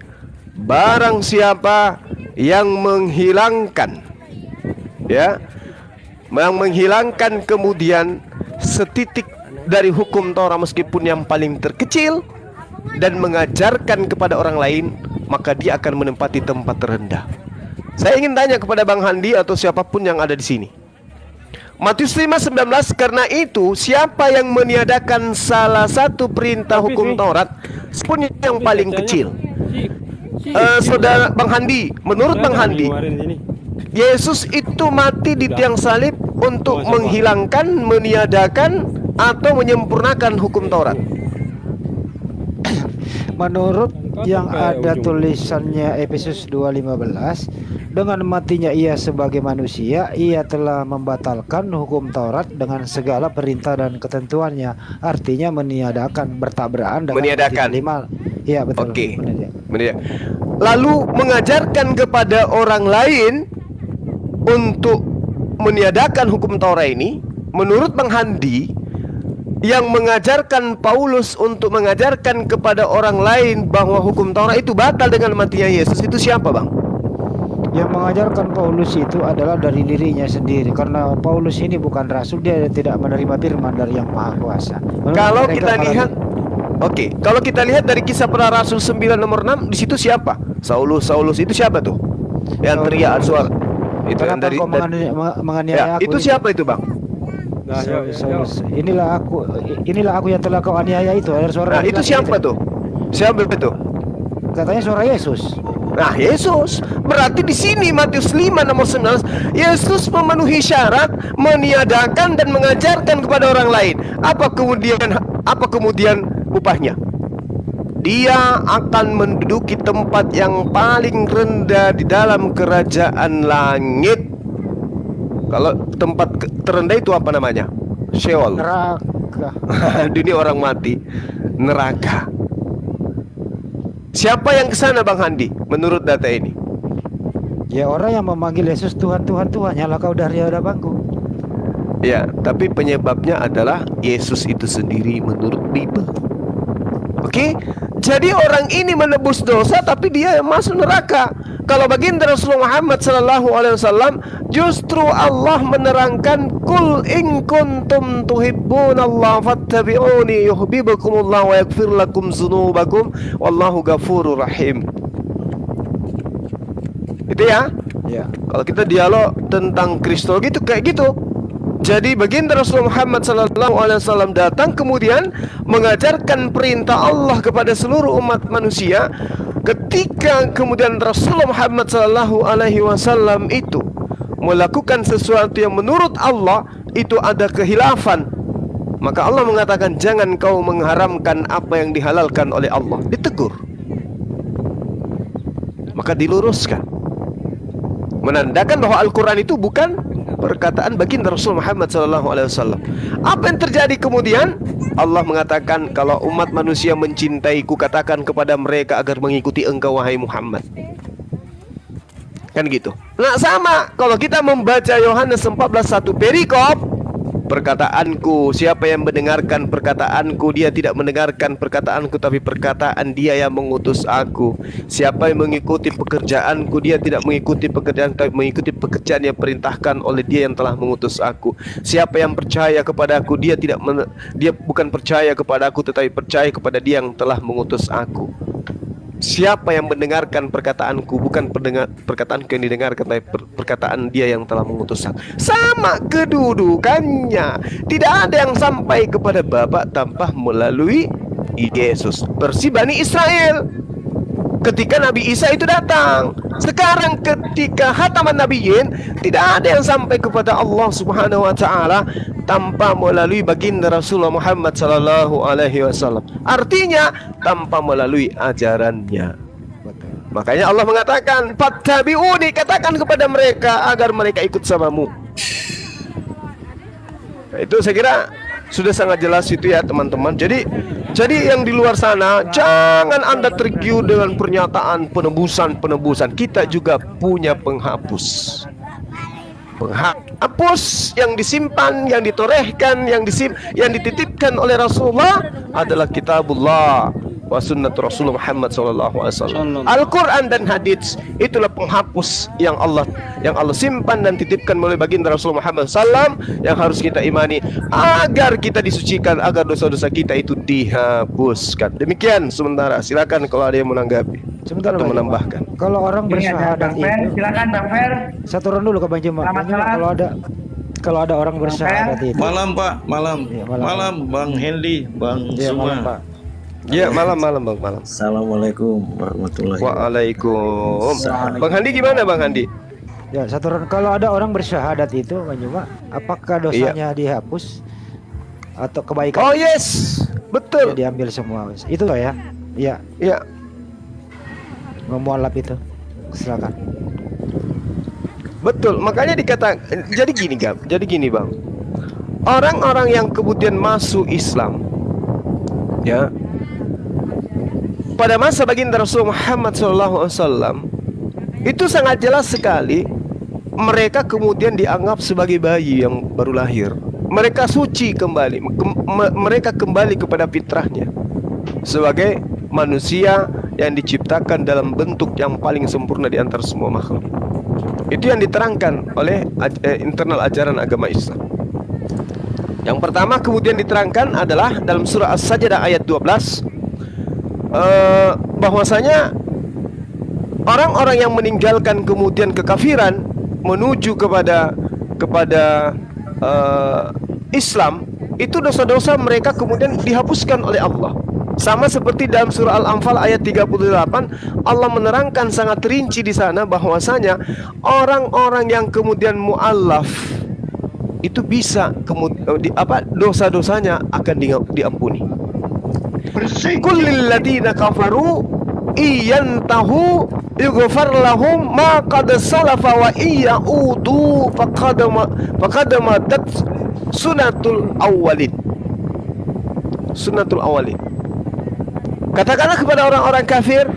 barang siapa yang menghilangkan menghilangkan kemudian setitik dari hukum Taurat meskipun yang paling terkecil dan mengajarkan kepada orang lain, maka dia akan menempati tempat terendah. Saya ingin tanya kepada Bang Handi atau siapapun yang ada di sini. Matius 5:19, karena itu siapa yang meniadakan salah satu perintah hukum Taurat, meskipun yang paling kecil. Saudara Bang Handi, menurut Bang Handi, Yesus itu mati di tiang salib untuk menghilangkan, meniadakan, atau menyempurnakan hukum Taurat? Menurut yang ada tulisannya Efesus 2:15, dengan matinya ia sebagai manusia, ia telah membatalkan hukum Taurat dengan segala perintah dan ketentuannya. Artinya meniadakan, bertabrakan dengan meniadakan. Iya betul. Oke. Lalu mengajarkan kepada orang lain untuk meniadakan hukum Taurat ini, menurut Bang Handi, yang mengajarkan Paulus untuk mengajarkan kepada orang lain bahwa hukum Taurat itu batal dengan matinya Yesus, itu siapa Bang? Yang mengajarkan Paulus itu adalah dari dirinya sendiri, karena Paulus ini bukan rasul, dia tidak menerima firman dari Yang Maha Kuasa. Kalau kita lihat, kalau kita lihat dari Kisah Para Rasul 9 nomor 6, di situ siapa? Saulus itu siapa tuh? Yang teriak suara. Itu yang dari menganiaya aku. Itu siapa itu Bang? Inilah aku yang telah kau aniaya itu. Ada suara. Nah, itu siapa tuh? Siapa itu? Katanya suara Yesus. Nah, Yesus. Berarti di sini Matius 5 nomor 19, Yesus memenuhi syarat meniadakan dan mengajarkan kepada orang lain. Apa kemudian upahnya? Dia akan menduduki tempat yang paling rendah di dalam kerajaan langit. Kalau tempat terendah itu apa namanya? Sheol. Neraka. Dunia orang mati. Neraka. Siapa yang kesana Bang Handi menurut data ini? Ya orang yang memanggil Yesus Tuhan, Tuhan, Tuhan. Nyala kau dari hadapanku. Ya, tapi penyebabnya adalah Yesus itu sendiri menurut Bible. Oke? Jadi orang ini menebus dosa tapi dia masuk neraka. Kalau baginda Rasulullah Muhammad SAW, justru Allah menerangkan, Qul in kuntum tuhibbunallah fattabi'uni yuhibbukumullah wa yaghfir lakum dzunubakum wallahu ghafurur rahim. Itu ya? Ya. Kalau kita dialog tentang Kristologi itu kayak gitu. Jadi baginda Rasulullah Muhammad SAW datang kemudian mengajarkan perintah Allah kepada seluruh umat manusia. Ketika kemudian Rasulullah Muhammad SAW itu melakukan sesuatu yang menurut Allah itu ada khilafan, maka Allah mengatakan jangan kau mengharamkan apa yang dihalalkan oleh Allah. Ditegur, maka diluruskan, menandakan bahwa Al-Quran itu bukan perkataan baginda Rasul Muhammad SAW. Apa yang terjadi kemudian? Allah mengatakan, kalau umat manusia mencintaiku, katakan kepada mereka agar mengikuti engkau wahai Muhammad. Kan gitu. Nah sama, kalau kita membaca Yohanes 14:1 perikop, perkataanku, siapa yang mendengarkan perkataanku, dia tidak mendengarkan perkataanku, tapi perkataan dia yang mengutus aku. Siapa yang mengikuti pekerjaanku, dia tidak mengikuti pekerjaan, tapi mengikuti pekerjaan yang perintahkan oleh dia yang telah mengutus aku. Siapa yang percaya kepadaku, dia bukan percaya kepadaku, tetapi percaya kepada dia yang telah mengutus aku. Siapa yang mendengarkan perkataanku, bukan perkataanku yang didengarkan, tapi perkataan dia yang telah mengutus aku. Sama kedudukannya. Tidak ada yang sampai kepada Bapa tanpa melalui Yesus. Versi Bani Israel ketika Nabi Isa itu datang. Sekarang ketika khataman nabiyyin, tidak ada yang sampai kepada Allah Subhanahu wa taala tanpa melalui baginda Rasulullah Muhammad SAW. Artinya tanpa melalui ajarannya. Makanya Allah mengatakan, fattabi'uni, katakan kepada mereka agar mereka ikut samamu. Nah, itu saya kira sudah sangat jelas itu ya teman-teman. Jadi yang di luar sana, jangan Anda tergiur dengan pernyataan penebusan. Kita juga punya penghapus. Penghapus yang disimpan, yang ditorehkan, yang dititipkan oleh Rasulullah adalah kitabullah wa sunnat Rasulullah Muhammad SAW. Al-Quran dan hadits itulah penghapus yang Allah simpan dan titipkan oleh baginda Rasulullah Muhammad SAW, yang harus kita imani agar kita disucikan, agar dosa-dosa kita itu dihapuskan. Demikian sementara. Silakan kalau ada yang menanggapi atau menambahkan. Kalau orang bersyahadat itu, Silakan Bang Fer. satu orang dulu ke Bang Juma. Kalau ada orang bersyahadat itu. Malam Pak, malam. Ya, malam Bang Hendy, Bang Ya, malam, Zuma. Pak. Ya, malam Bang, malam. Assalamualaikum warahmatullahi wabarakatuh. Waalaikumsalam. Bang Handi gimana Bang Handi? Ya, satu orang. Kalau ada orang bersyahadat itu, Bang Juma, apakah dosanya dihapus atau kebaikan? Oh yes, betul. Ya, diambil semua. Itu loh ya. Iya. Ya. Memualaf itu. Silakan. Betul, makanya dikatakan jadi gini Bang. Orang-orang yang kemudian masuk Islam, ya, pada masa baginda Rasul Muhammad SAW itu sangat jelas sekali, mereka kemudian dianggap sebagai bayi yang baru lahir. Mereka suci kembali, mereka kembali kepada fitrahnya sebagai manusia yang diciptakan dalam bentuk yang paling sempurna di antara semua makhluk. Itu yang diterangkan oleh internal ajaran agama Islam. Yang pertama kemudian diterangkan adalah dalam surah As-Sajdah ayat 12, bahwasanya orang-orang yang meninggalkan kemudian kekafiran menuju kepada Islam, itu dosa-dosa mereka kemudian dihapuskan oleh Allah. Sama seperti dalam surah Al-Anfal ayat 38, Allah menerangkan sangat rinci di sana bahwasanya orang-orang yang kemudian mu'allaf itu bisa dosa-dosanya akan diampuni. Kullil ladina kafaru iyantahu yughfar lahum ma qad salafa wa iyaudu faqad madat sunnatul awwalin. Katakanlah kepada orang-orang kafir,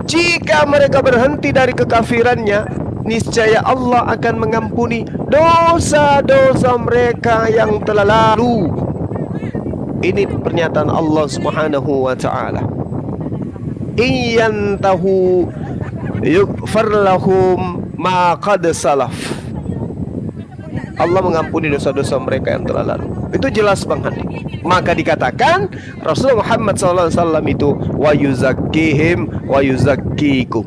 jika mereka berhenti dari kekafirannya, niscaya Allah akan mengampuni dosa-dosa mereka yang telah lalu. Ini pernyataan Allah Subhanahu wa taala. Iyantahu yughfar lahum ma qad salaf. Allah mengampuni dosa-dosa mereka yang telah lalu. Itu jelas Bang Handi. Maka dikatakan Rasulullah Muhammad SAW itu wa yuzakkihim wa yuzakkikum.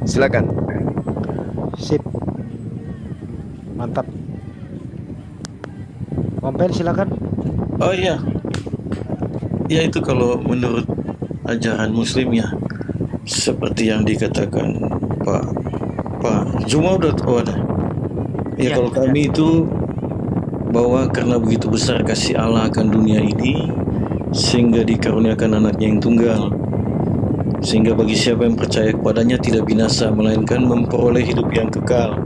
Silakan. Sip. Mantap. Bang Pen silakan. Oh iya. Ya itu kalau menurut ajaran Muslim ya, seperti yang dikatakan Pak Juma udah ada. Ya kalau kami itu bahwa karena begitu besar kasih Allah akan dunia ini sehingga dikaruniakan anaknya yang tunggal, sehingga bagi siapa yang percaya kepadanya tidak binasa melainkan memperoleh hidup yang kekal.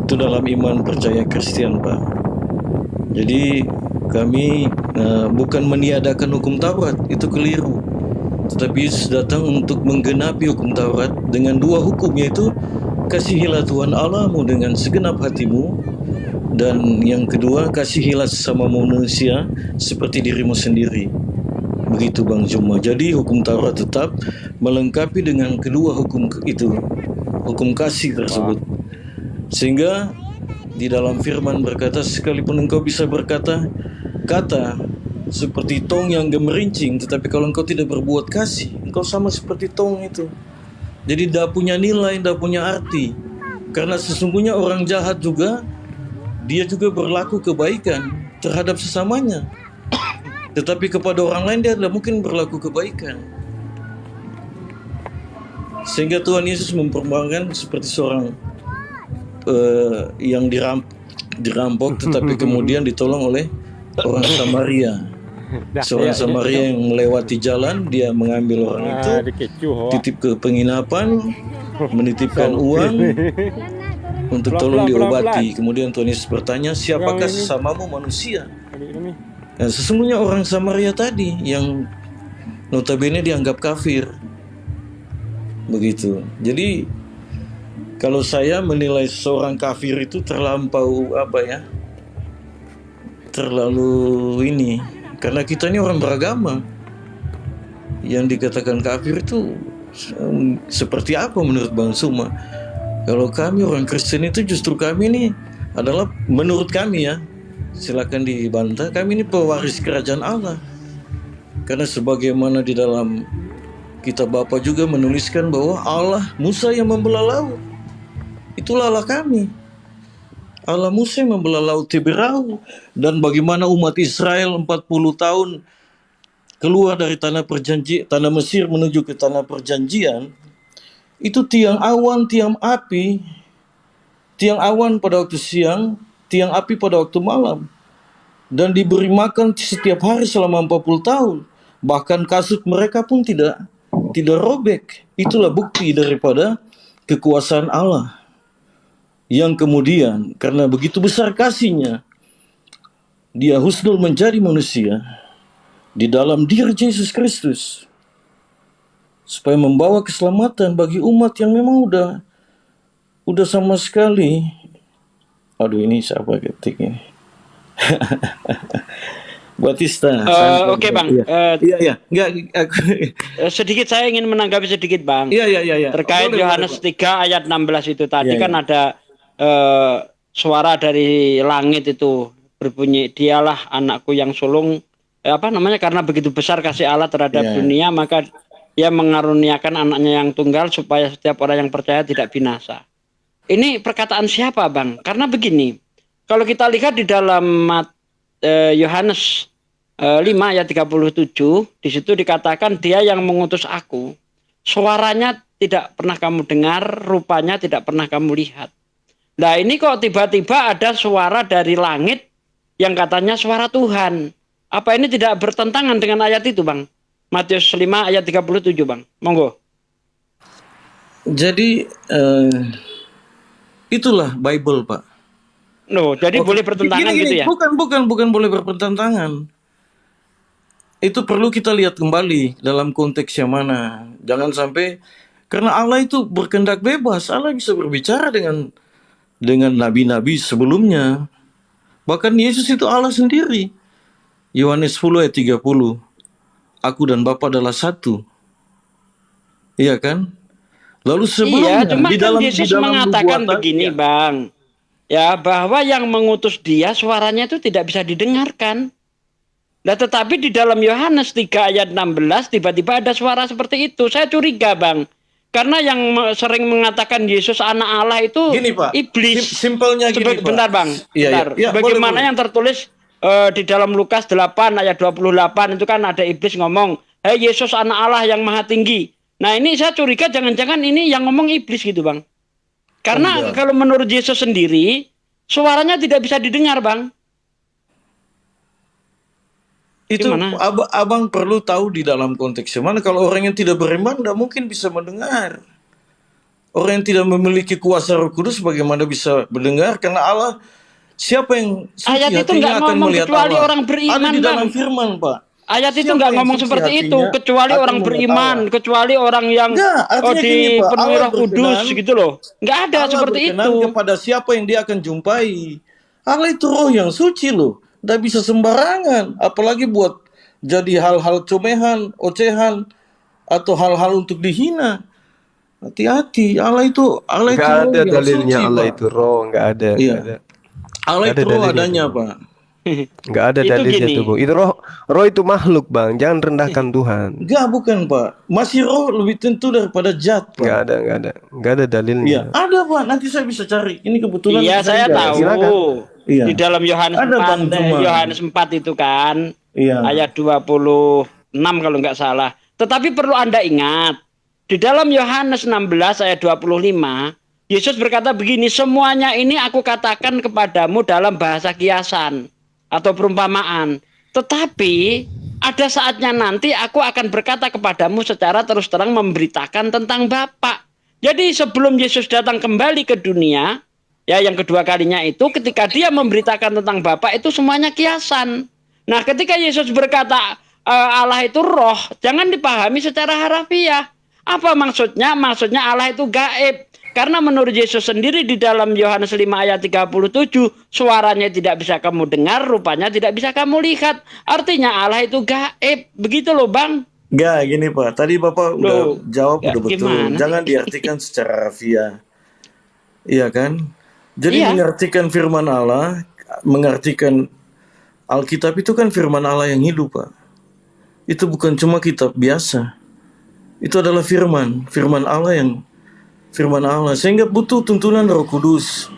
Itu dalam iman percaya Kristen, Pak. Jadi kami bukan meniadakan hukum Taurat, itu keliru. Tetapi Yesus datang untuk menggenapi hukum Taurat dengan dua hukum, yaitu kasihilah Tuhan Allahmu dengan segenap hatimu, dan yang kedua kasihilah sesama manusia seperti dirimu sendiri. Begitu Bang Juma. Jadi hukum Taurat tetap melengkapi dengan kedua hukum itu, hukum kasih tersebut. Sehingga di dalam firman berkata, sekalipun engkau bisa berkata kata seperti tong yang gemerincing, tetapi kalau engkau tidak berbuat kasih, engkau sama seperti tong itu. Jadi tidak punya nilai, tidak punya arti. Karena sesungguhnya orang jahat juga, dia juga berlaku kebaikan terhadap sesamanya. Tetapi kepada orang lain dia tidak mungkin berlaku kebaikan. Sehingga Tuhan Yesus memperumpamakan seperti seorang yang dirampok tetapi kemudian ditolong oleh orang Samaria. Seorang Samaria yang melewati jalan, dia mengambil orang itu, titip ke penginapan, menitipkan uang untuk tolong diobati. Kemudian Tuhan Yesus bertanya, siapakah sesamamu manusia? Nah, sesungguhnya orang Samaria tadi yang notabene dianggap kafir. Begitu. Jadi kalau saya menilai seorang kafir itu terlampau terlalu ini, karena kita ini orang beragama. Yang dikatakan kafir itu seperti apa menurut Bang Suma? Kalau kami orang Kristen itu justru kami ini adalah, menurut kami ya, silakan dibantah, kami ini pewaris kerajaan Allah. Karena sebagaimana di dalam kitab Bapa juga menuliskan bahwa Allah Musa yang membelah laut, itulah Allah kami. Allah Musa yang membelah laut Tiberau. Dan bagaimana umat Israel 40 tahun keluar dari tanah Mesir menuju ke tanah perjanjian, itu tiang awan, tiang api, tiang awan pada waktu siang, tiang api pada waktu malam, dan diberi makan setiap hari selama 40 tahun. Bahkan kasut mereka pun tidak robek. Itulah bukti daripada kekuasaan Allah, yang kemudian karena begitu besar kasihnya, dia husnul menjadi manusia di dalam diri Yesus Kristus supaya membawa keselamatan bagi umat yang memang udah sama sekali. Aduh, ini siapa ketik ini? Batista. Oke, Bang. Iya. Enggak, Sedikit saya ingin menanggapi sedikit, Bang. Iya. Terkait Yohanes 3 ayat 16 itu tadi kan ada suara dari langit itu berbunyi, dialah anakku yang sulung, karena begitu besar kasih Allah terhadap dunia, maka dia mengaruniakan anaknya yang tunggal supaya setiap orang yang percaya tidak binasa. Ini perkataan siapa, Bang? Karena begini, kalau kita lihat di dalam Yohanes 5 ayat 37, di situ dikatakan dia yang mengutus aku, suaranya tidak pernah kamu dengar, rupanya tidak pernah kamu lihat. Nah, ini kok tiba-tiba ada suara dari langit yang katanya suara Tuhan. Apa ini tidak bertentangan dengan ayat itu, Bang? Matius 5 ayat 37, Bang. Monggo. Jadi itulah Bible, Pak. Jadi boleh bertentangan gitu ya? Bukan boleh bertentangan. Itu perlu kita lihat kembali dalam konteks yang mana. Jangan sampai, karena Allah itu berkehendak bebas. Allah bisa berbicara dengan nabi-nabi sebelumnya. Bahkan Yesus itu Allah sendiri. Yohanes 10 ayat 30. Aku dan Bapa adalah satu. Iya kan? Lalu sebelumnya cuma kan Yesus mengatakan begini, Bang. Ya, bahwa yang mengutus dia suaranya itu tidak bisa didengarkan. Nah, tetapi di dalam Yohanes 3 ayat 16 tiba-tiba ada suara seperti itu. Saya curiga, Bang. Karena yang sering mengatakan Yesus anak Allah itu gini, Pak. iblis. Simpelnya gini, Pak. Bentar, Bang. Bentar. Iya, bagaimana boleh. yang tertulis di dalam Lukas 8 ayat 28 itu kan ada iblis ngomong, "Hei Yesus anak Allah yang maha tinggi." Nah ini saya curiga jangan-jangan ini yang ngomong iblis gitu Bang. Karena kalau menurut Yesus sendiri, suaranya tidak bisa didengar Bang. Itu Gimana? abang perlu tahu di dalam konteks mana. Kalau orang yang tidak beriman tidak mungkin bisa mendengar. Orang yang tidak memiliki kuasa Roh Kudus bagaimana bisa mendengar? Karena Allah, siapa yang suci Ayat itu hatinya nggak akan ngomong melihat kecuali Allah. orang beriman Ada di dalam Bang. firman Pak. Ayat itu Siapa nggak yang ngomong suci seperti itu, hatinya kecuali akan orang melihat beriman, Allah. kecuali orang yang Enggak, artinya gini, Pak. dipenuhi Allah Roh Kudus berkenan, gitu loh. Nggak ada Allah seperti berkenan itu. kepada siapa yang dia akan jumpai. Allah itu roh yang suci loh. Tidak bisa sembarangan. Apalagi buat jadi hal-hal comehan, ocehan, atau hal-hal untuk dihina. Hati-hati. Allah itu Nggak roh ada yang dalilnya suci, Allah Pak. itu roh, nggak ada. Iya. Nggak ada. Allah Nggak itu ada roh dalilnya adanya, itu. Pak. Nggak ada Itu dalilnya gini. tuh, Bung. Itu roh itu makhluk, Bang. Jangan rendahkan Tuhan. Enggak, bukan, Pak. Masih roh lebih tentu daripada zat, Pak. Nggak ada dalilnya. Iya, ada, Pak. Nanti saya bisa cari. Ini kebetulan Iya, saya cari. tahu. Iya. Di dalam Yohanes Ada, 4, Bang Juma. Yohanes 4 itu kan, Iya. ayat 26 kalau nggak salah. Tetapi perlu Anda ingat, di dalam Yohanes 16 ayat 25, Yesus berkata begini, "Semuanya ini aku katakan kepadamu dalam bahasa kiasan atau perumpamaan. Tetapi ada saatnya nanti aku akan berkata kepadamu secara terus terang memberitakan tentang Bapa." Jadi sebelum Yesus datang kembali ke dunia, ya yang kedua kalinya itu ketika dia memberitakan tentang Bapa itu semuanya kiasan. Nah, ketika Yesus berkata Allah itu roh, jangan dipahami secara harafiah. Apa maksudnya? Maksudnya Allah itu gaib. Karena menurut Yesus sendiri di dalam Yohanes 5 ayat 37, suaranya tidak bisa kamu dengar, rupanya tidak bisa kamu lihat. Artinya Allah itu gaib. Begitu loh, Bang. Enggak, gini, Pak. Tadi Bapak udah Loh, jawab ya, udah betul. gimana Jangan sih? diartikan secara harfiah. Iya kan? Jadi Iya. mengartikan firman Allah, mengartikan Alkitab itu kan firman Allah yang hidup, Pak. Itu bukan cuma kitab biasa. Itu adalah firman Allah. Sehingga butuh tuntunan Roh Kudus.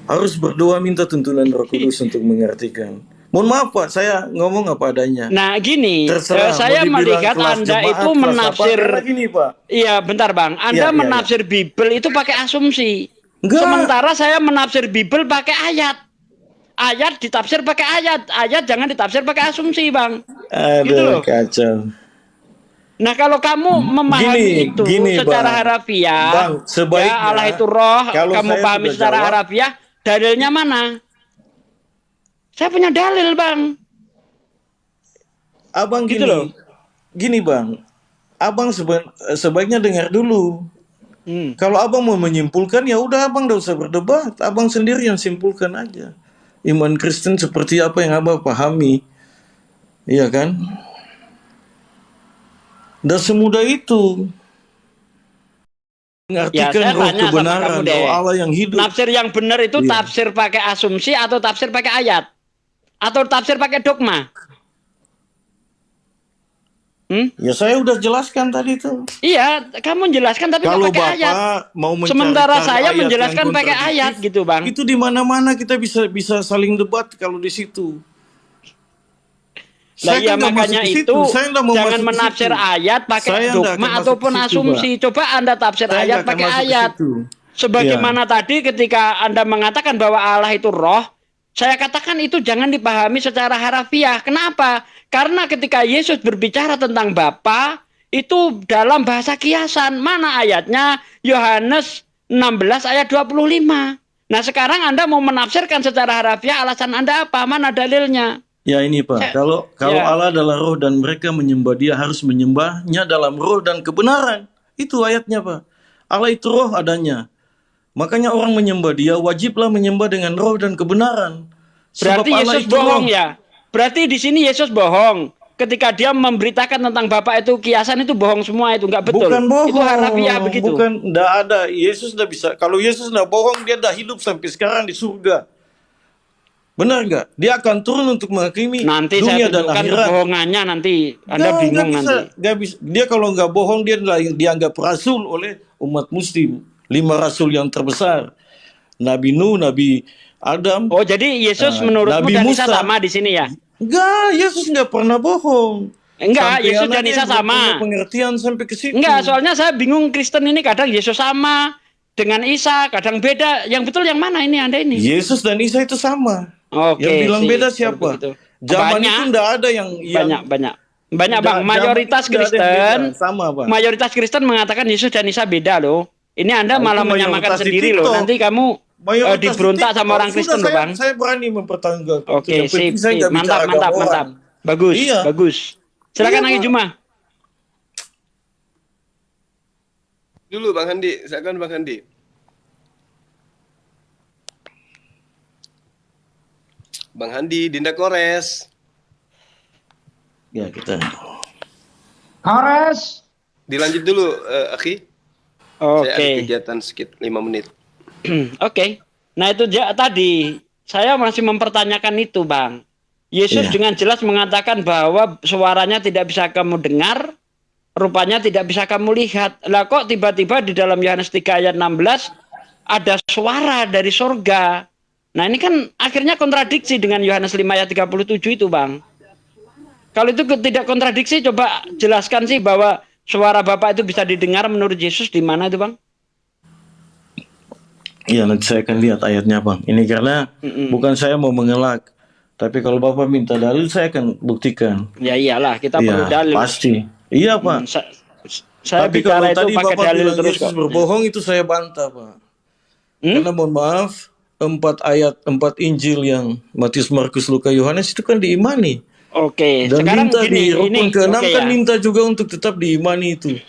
Harus berdoa minta tuntunan Roh Kudus untuk mengartikan. Mohon maaf, Pak, saya ngomong apa adanya. Nah, gini, Terserah, saya mau dibilang melihat kelas Anda jemaat, itu kelas menafsir. apa, karena gini, Pak. Iya, bentar, Bang. Anda Iya. menafsir Bible itu pakai asumsi. Enggak. Sementara saya menafsir Bible pakai ayat. Ayat ditafsir pakai ayat. Ayat jangan ditafsir pakai asumsi, Bang. Gitu loh. Aduh, kacau. Nah, kalau kamu memahami itu secara Bang. harafiah, Bang, sebaiknya ya Allah itu roh, kalau kamu saya pahami sudah secara jawab, harafiah, dalilnya mana? Saya punya dalil, Bang. Abang Gitu gini, loh. gini Bang, Abang sebaiknya dengar dulu. Kalau Abang mau menyimpulkan, ya udah Abang tidak usah berdebat. Abang sendiri yang simpulkan aja. Iman Kristen seperti apa yang Abang pahami, iya kan? Dan semudah itu Ya, mengartikan saya roh tanya sama kebenaran, kamu deh. roh Allah yang hidup. Nafsir yang benar itu Iya. tafsir pakai asumsi atau tafsir pakai ayat? Atau tafsir pakai dogma? Ya saya udah jelaskan tadi tuh. Iya, kamu menjelaskan tapi nggak Kalau pakai ayat. Bapak mau mencari Sementara saya ayat menjelaskan yang pakai kontradiktif, ayat gitu, Bang. Itu di mana-mana kita bisa saling debat kalau di situ. Nah, iya nggak makanya masuk ke itu situ. Saya nggak mau jangan masuk ke menafsir situ. ayat pakai Saya nggak dogma akan masuk ataupun ke situ, asumsi. Pak. Coba Anda tafsir Saya ayat nggak akan pakai masuk ke ayat. situ. Sebagaimana tadi ketika Anda mengatakan bahwa Allah itu roh, saya katakan itu jangan dipahami secara harafiah. Kenapa? Karena ketika Yesus berbicara tentang Bapa, itu dalam bahasa kiasan. Mana ayatnya? Yohanes 16 ayat 25. Nah, sekarang Anda mau menafsirkan secara harafiah, alasan Anda apa? Mana dalilnya? Ya ini Pak, kalau Ya. Allah adalah roh dan mereka menyembah Dia harus menyembahnya dalam roh dan kebenaran. Itu ayatnya Pak. Allah itu roh adanya. Makanya orang menyembah Dia wajiblah menyembah dengan roh dan kebenaran. Berarti Allah Yesus itu bohong roh. ya? Berarti di sini Yesus bohong. Ketika dia memberitakan tentang Bapa itu kiasan itu bohong semua, itu enggak betul. Bukan bohong. Itu harafiah begitu. Bukan, enggak ada. Yesus enggak bisa. Kalau Yesus enggak bohong, Dia dah hidup sampai sekarang di surga. Benar nggak? Dia akan turun untuk menghakimi Nanti dunia saya dan tunjukkan akhirat. kebohongannya nanti. Anda Nggak bingung bisa, nanti. nggak bisa. Dia kalau nggak bohong, dia dianggap rasul oleh umat muslim. 5 rasul yang terbesar. Nabi Nuh, Nabi Adam. Oh, jadi Yesus menurutmu Nabi dan Musa. Isa sama di sini ya? Enggak, Yesus nggak pernah bohong. Enggak, Sampai Yesus dan anaknya Isa belum sama. punya pengertian sampai ke situ. Enggak, soalnya saya bingung Kristen ini kadang Yesus sama dengan Isa, kadang beda. Yang betul yang mana ini Anda ini? Yesus dan Isa itu sama. Oke, Yang bilang sip. beda Kalau siapa? begitu. Zaman Banyak. itu enggak ada yang Banyak Bang. Zaman Mayoritas itu nggak ada yang Kristen, beda. Sama, Bang. mayoritas Kristen mengatakan Yesus dan Isa beda loh. Ini Anda Nah, malah itu menyamakan mayoritas sendiri di loh. TikTok. Nanti kamu Mayoritas diberontak di sama TikTok. orang Kristen Sudah, loh, Bang. Saya berani mempertanggungjawabkan. Oke, Yang penting sip. saya nggak Mantap, bicara mantap, agama mantap. orang. Bagus, Iya. bagus. Silakan Iya, lagi Pak. Juma. Dulu Bang Handi, silakan Bang Handi. Bang Handi, Dinda Kores. Ya, kita. Kores. Dilanjut dulu, Akhi. Saya ada Oke. kegiatan sekitar 5 menit. Oke. Nah itu tadi saya masih mempertanyakan itu, Bang. Yesus Iya. dengan jelas mengatakan bahwa suaranya tidak bisa kamu dengar, rupanya tidak bisa kamu lihat. Lah kok tiba-tiba di dalam Yohanes 3 ayat 16 ada suara dari sorga. Nah ini kan akhirnya kontradiksi dengan Yohanes 5 ayat 37 itu, Bang. Kalau itu tidak kontradiksi, coba jelaskan sih bahwa suara Bapak itu bisa didengar menurut Yesus di mana itu, Bang? Iya, nanti saya akan lihat ayatnya, Bang. Ini karena bukan saya mau mengelak, tapi kalau Bapak minta dalil, saya akan buktikan. Ya iyalah, kita Iya, perlu dalil. pasti. Iya, Pak. Saya Tapi bicara kalau itu tadi pakai Bapak dalil bilang terus Yesus kok. berbohong, itu saya bantah, Pak. Karena mohon maaf, 4 Injil yang Matius, Markus, Lukas, Yohanes itu kan diimani. Oke, Dan sekarang minta gini, di rukun ke-6 oke kan ya. minta juga untuk tetap diimani itu.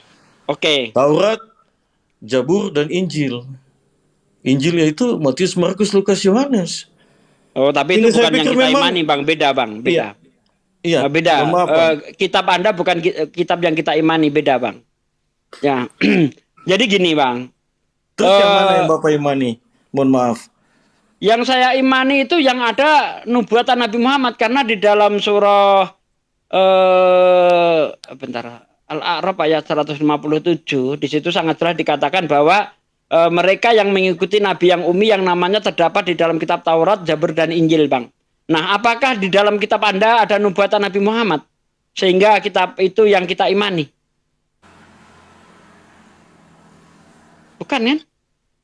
Oke. Taurat, Zabur, dan Injil. Injil yaitu Matius, Markus, Lukas, Yohanes. Oh, tapi Ini itu saya bukan yang pikir kita memang- imani, Bang. Beda, Bang. Beda. Iya, Beda. mohon maaf, Bang. Kitab Anda bukan kitab yang kita imani, beda, Bang. Ya. Jadi gini, Bang. Terus yang mana yang Bapak imani? Mohon maaf. Yang saya imani itu yang ada nubuatan Nabi Muhammad, karena di dalam surah bentar, Al-A'raf ayat 157 di situ sangat jelas dikatakan bahwa mereka yang mengikuti nabi yang umi yang namanya terdapat di dalam kitab Taurat, Zabur, dan Injil, Bang. Nah, apakah di dalam kitab Anda ada nubuatan Nabi Muhammad sehingga kitab itu yang kita imani? Bukan kan?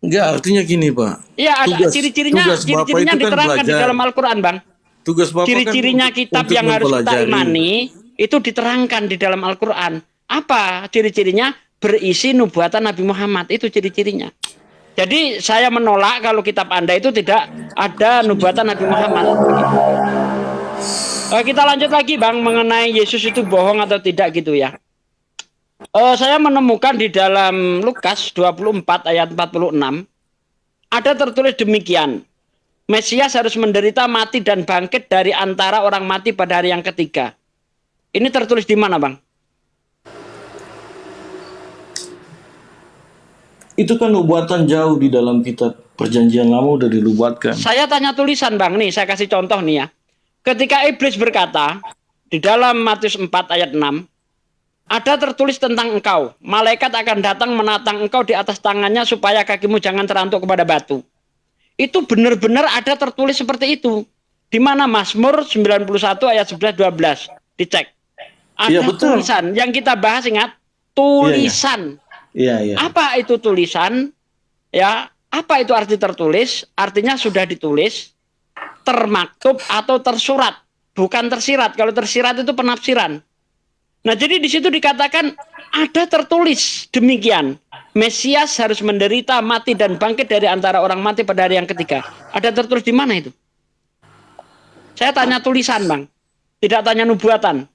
Enggak, artinya gini, Pak. Iya, ada Tugas- ciri-cirinya, tugas Bapak ciri-cirinya itu kan diterangkan di belajar. dalam Al-Quran, Bang. Tugas Bapak Ciri-cirinya kan kitab untuk yang harus kita mempelajari. imani itu diterangkan di dalam Al-Quran. Apa ciri-cirinya? Berisi nubuatan Nabi Muhammad, itu ciri-cirinya. Jadi saya menolak kalau kitab Anda itu tidak ada nubuatan Nabi Muhammad. Kita lanjut lagi, Bang, mengenai Yesus itu bohong atau tidak gitu ya. Saya menemukan di dalam Lukas 24 ayat 46 ada tertulis demikian. Mesias harus menderita, mati, dan bangkit dari antara orang mati pada hari yang ketiga. Ini tertulis di mana, Bang? Itu kan nubuatan jauh di dalam kitab Perjanjian Lama udah dinubuatkan. Saya tanya tulisan, Bang. Nih, saya kasih contoh nih ya. Ketika iblis berkata di dalam Matius 4 ayat 6, ada tertulis tentang engkau. Malaikat akan datang menatang engkau di atas tangannya supaya kakimu jangan terantuk kepada batu. Itu benar-benar ada tertulis seperti itu. Di mana Mazmur 91 ayat 11-12. Dicek. Ada Iya, betul. tulisan. Yang kita bahas, ingat. Tulisan. Iya, iya. Apa itu tulisan? Ya, apa itu arti tertulis? Artinya sudah ditulis, termaktub atau tersurat, bukan tersirat. Kalau tersirat itu penafsiran. Nah, jadi di situ dikatakan ada tertulis demikian. Mesias harus menderita, mati, dan bangkit dari antara orang mati pada hari yang ketiga. Ada tertulis di mana itu? Saya tanya tulisan, Bang. Tidak tanya nubuatan.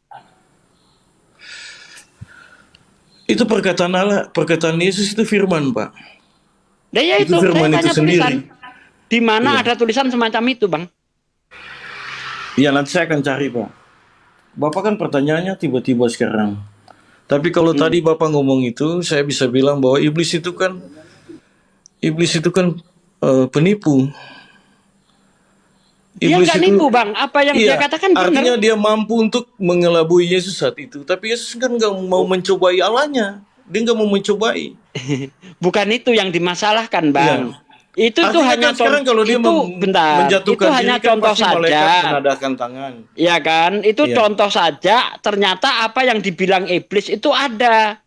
Itu perkataan Allah, perkataan Yesus itu firman, Pak. Nah, ya itu, firman saya itu tanya sendiri. tulisan. Di mana Iya. ada tulisan semacam itu, Bang? Iya, nanti saya akan cari, Pak. Bapak kan pertanyaannya tiba-tiba sekarang. Tapi kalau tadi Bapak ngomong itu, saya bisa bilang bahwa iblis itu kan penipu. Dia nggak nipu, Bang. Apa yang dia katakan benar. Artinya dia mampu untuk mengelabui Yesus saat itu. Tapi Yesus kan nggak mau mencobai Allahnya. Dia nggak mau mencobai. Bukan itu yang dimasalahkan, Bang. Itu tuh hanya sekarang kalau dia menjatuhkan itu hanya diri kan contoh pasti malaikat saja. menadahkan tangan. Ya kan? Itu Iya. contoh saja. Ternyata apa yang dibilang iblis itu ada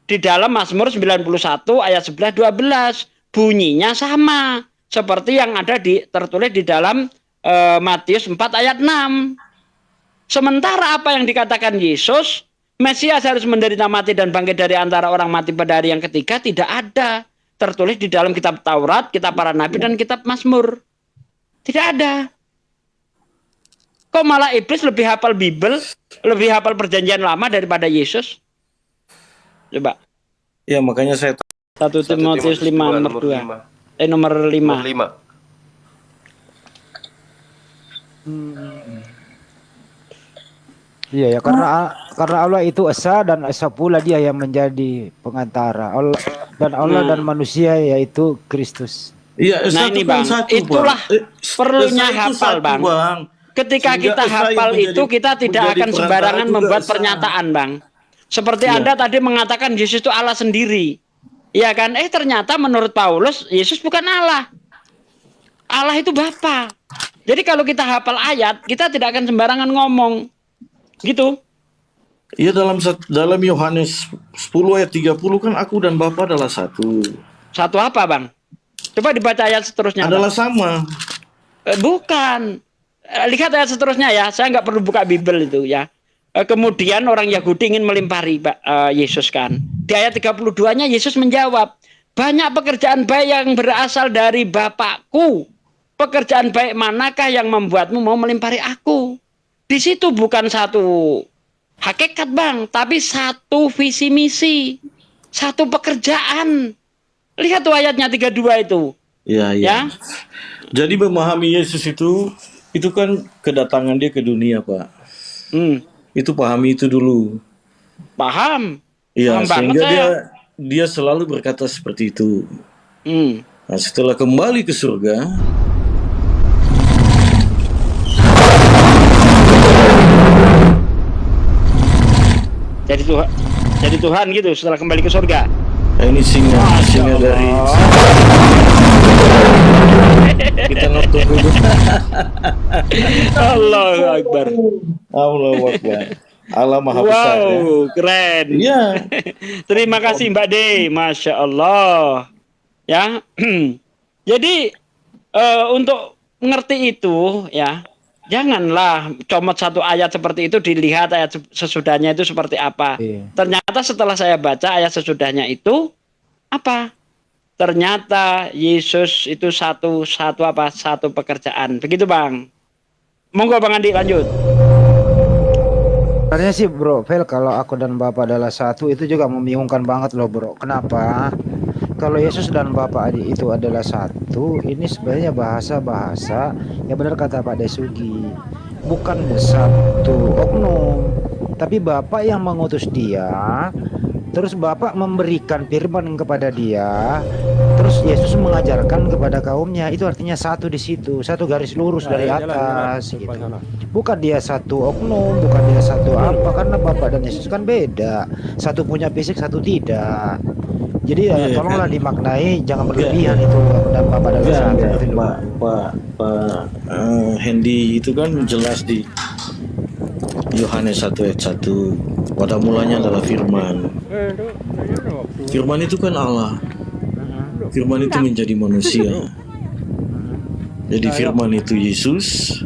di dalam Mazmur 91 ayat 11-12. Bunyinya sama seperti yang ada tertulis di dalam Matius 4 ayat 6. Sementara apa yang dikatakan Yesus, Mesias harus menderita mati dan bangkit dari antara orang mati pada hari yang ketiga, tidak ada tertulis di dalam kitab Taurat, kitab para nabi, dan kitab Mazmur. Tidak ada. Kok malah iblis lebih hafal Bible, lebih hafal perjanjian lama daripada Yesus? Coba. Ya, makanya saya 1 Timotius 5 nomor 2. Nomor 5. Iya ya, karena Allah itu esa dan esa pula dia yang menjadi pengantara. Allah dan manusia yaitu Kristus. Iya, Nah ini Bang, itulah perlunya hafal Bang. Ketika kita hafal itu, kita tidak akan sembarangan membuat pernyataan Bang. Seperti Anda tadi mengatakan Yesus itu Allah sendiri. Iya kan? Ternyata menurut Paulus, Yesus bukan Allah. Allah itu Bapa. Jadi kalau kita hafal ayat, kita tidak akan sembarangan ngomong. Gitu. Iya, dalam Yohanes 10 ayat 30 kan aku dan Bapa adalah satu. Satu apa Bang? Coba dibaca ayat seterusnya. Adalah Bang. sama. Bukan. Lihat ayat seterusnya ya. Saya nggak perlu buka Bible itu ya. Kemudian orang Yahudi ingin melimpari Yesus kan. Di ayat 32-nya Yesus menjawab, banyak pekerjaan baik yang berasal dari Bapakku. Pekerjaan baik manakah yang membuatmu mau melimpari aku? Di situ bukan satu hakikat Bang, tapi satu visi misi, satu pekerjaan. Lihat tuh ayatnya 32 itu. Iya, iya. Ya. Jadi memahami Yesus itu kan kedatangan dia ke dunia, Pak. Itu pahami itu dulu. Paham. Iya, Paham sehingga banget dia selalu berkata seperti itu. Hmm. Nah, setelah kembali ke surga, jadi Tuhan gitu setelah kembali ke surga. nah ini singa dari kita nonton dulu. Allahu Akbar. Allahu Akbar. Allah Maha Besar. Wow, keren. Iya. Terima kasih Mbak De, Masya Allah. Ya, jadi untuk ngerti itu ya, janganlah comot satu ayat seperti itu dilihat ayat sesudahnya itu seperti apa. Ternyata setelah saya baca ayat sesudahnya itu apa? Ternyata Yesus itu satu pekerjaan. Begitu Bang. Monggo Bang Andi lanjut. Sebenarnya sih Bro Vel, kalau aku dan Bapak adalah satu itu juga membingungkan banget loh Bro. Kenapa? Kalau Yesus dan Bapak itu adalah satu, ini sebenarnya bahasa yang benar kata Pak Desugi, bukan satu oknum, tapi Bapak yang mengutus dia, terus Bapak memberikan firman kepada dia, terus Yesus mengajarkan kepada kaumnya. Itu artinya satu di situ, satu garis lurus dari atas gitu. Bukan dia satu oknum, bukan dia satu apa, karena Bapak dan Yesus kan beda. Satu punya fisik, satu tidak. Jadi tolonglah dimaknai, jangan berlebihan itu dan Bapak dan satu. Pak Hendy itu kan jelas di Yohanes 1 ayat 1. Pada mulanya adalah firman. Firman itu kan Allah. Firman itu menjadi manusia. Jadi firman itu Yesus,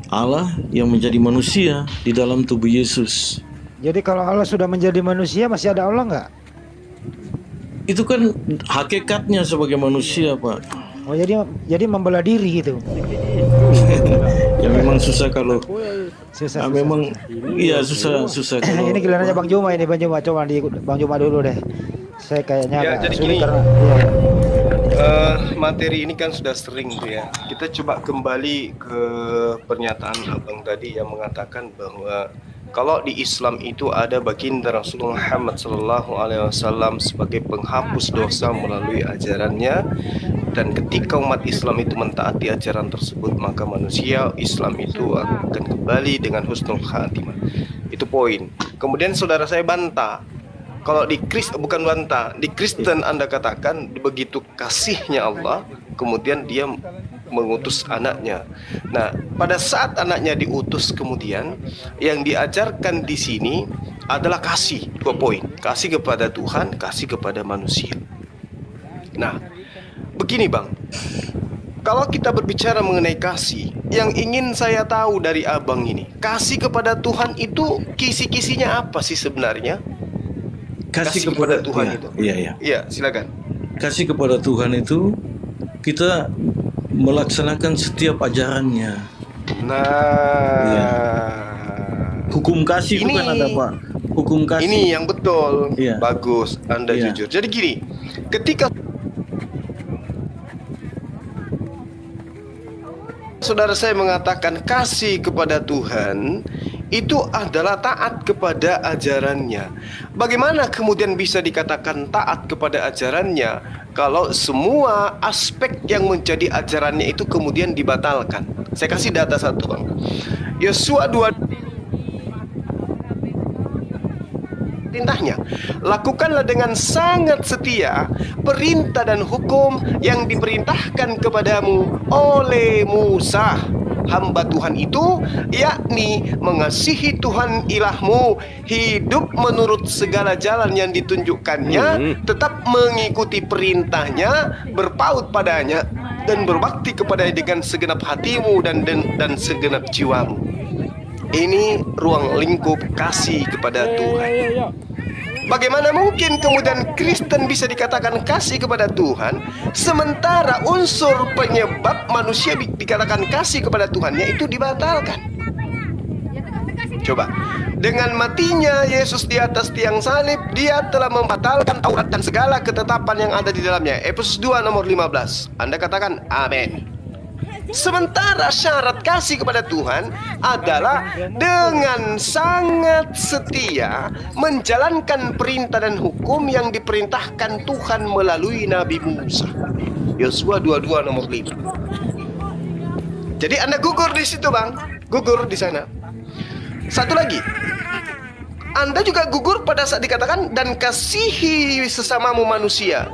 Allah yang menjadi manusia di dalam tubuh Yesus. Jadi kalau Allah sudah menjadi manusia, masih ada Allah nggak? Itu kan hakikatnya sebagai manusia, Pak. Oh, jadi membelah diri gitu. Ya memang susah kalau susah. Memang iya susah. Ini gilirannya Bang Juma ini, Bang Juma, coba di Bang Juma dulu deh. Saya kayaknya jadi sulit gini, karena materi ini kan sudah sering tuh ya. Kita coba kembali ke pernyataan Abang tadi yang mengatakan bahwa kalau di Islam itu ada baginda Rasulullah Muhammad SAW sebagai penghapus dosa melalui ajarannya, dan ketika umat Islam itu mentaati ajaran tersebut, maka manusia Islam itu akan kembali dengan husnul khatimah. Itu poin. Kemudian saudara saya bantah Kalau di bukan bantah, di Kristen Anda katakan begitu kasihnya Allah, kemudian dia mengutus anaknya. Nah, pada saat anaknya diutus kemudian yang diajarkan di sini adalah kasih. 2 poin. Kasih kepada Tuhan, kasih kepada manusia. Nah, begini Bang. Kalau kita berbicara mengenai kasih, yang ingin saya tahu dari Abang ini, kasih kepada Tuhan itu kisi-kisinya apa sih sebenarnya? Kasih kepada Tuhan itu. Iya. Iya, silakan. Kasih kepada Tuhan itu kita melaksanakan setiap ajarannya. Nah, hukum kasih ini, bukan ada Pak. Hukum kasih. Ini yang betul. Iya. Bagus, Anda jujur. Jadi gini, ketika saudara saya mengatakan kasih kepada Tuhan, itu adalah taat kepada ajarannya. Bagaimana kemudian bisa dikatakan taat kepada ajarannya kalau semua aspek yang menjadi ajarannya itu kemudian dibatalkan? Saya kasih data satu Bang. Yosua 2 perintahnya, lakukanlah dengan sangat setia perintah dan hukum yang diperintahkan kepadamu oleh Musa hamba Tuhan itu, yakni mengasihi Tuhan ilahmu, hidup menurut segala jalan yang ditunjukkannya, tetap mengikuti perintahnya, berpaut padanya, dan berbakti kepadanya dengan segenap hatimu dan segenap jiwamu. Ini ruang lingkup kasih kepada Tuhan. Bagaimana mungkin kemudian Kristen bisa dikatakan kasih kepada Tuhan, sementara unsur penyebab manusia dikatakan kasih kepada Tuhannya itu dibatalkan? Coba, dengan matinya Yesus di atas tiang salib, dia telah membatalkan Taurat dan segala ketetapan yang ada di dalamnya. Efesus 2 nomor 15. Anda katakan amin. Sementara syarat kasih kepada Tuhan adalah dengan sangat setia menjalankan perintah dan hukum yang diperintahkan Tuhan melalui Nabi Musa. Yosua 22 nomor 5. Jadi Anda gugur di situ Bang, gugur di sana. Satu lagi, Anda juga gugur pada saat dikatakan dan kasihi sesamamu manusia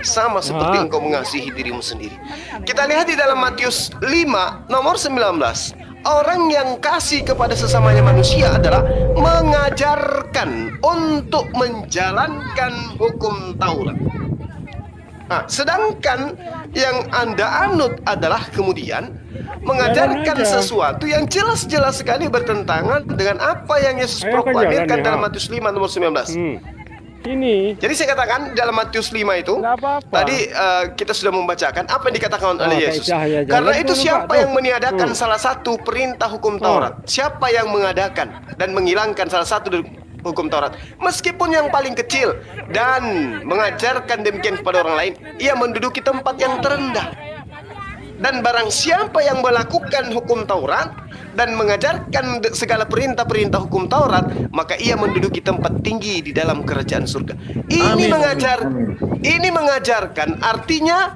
sama seperti engkau mengasihi dirimu sendiri. Kita lihat di dalam Matius 5 nomor 19. Orang yang kasih kepada sesamanya manusia adalah mengajarkan untuk menjalankan hukum Taurat. Nah, sedangkan yang Anda anut adalah kemudian mengajarkan sesuatu yang jelas-jelas sekali bertentangan dengan apa yang Yesus proklamirkan dalam Matius 5 nomor 19. Jadi saya katakan dalam Matius 5 itu tadi kita sudah membacakan apa yang dikatakan oleh Yesus. Karena itu siapa yang meniadakan salah satu perintah hukum Taurat, siapa yang mengadakan dan menghilangkan salah satu hukum Taurat, meskipun yang paling kecil, dan mengajarkan demikian kepada orang lain, ia menduduki tempat yang terendah. Dan barang siapa yang melakukan hukum Taurat dan mengajarkan segala perintah-perintah hukum Taurat, maka ia menduduki tempat tinggi di dalam kerajaan surga. Ini mengajarkan artinya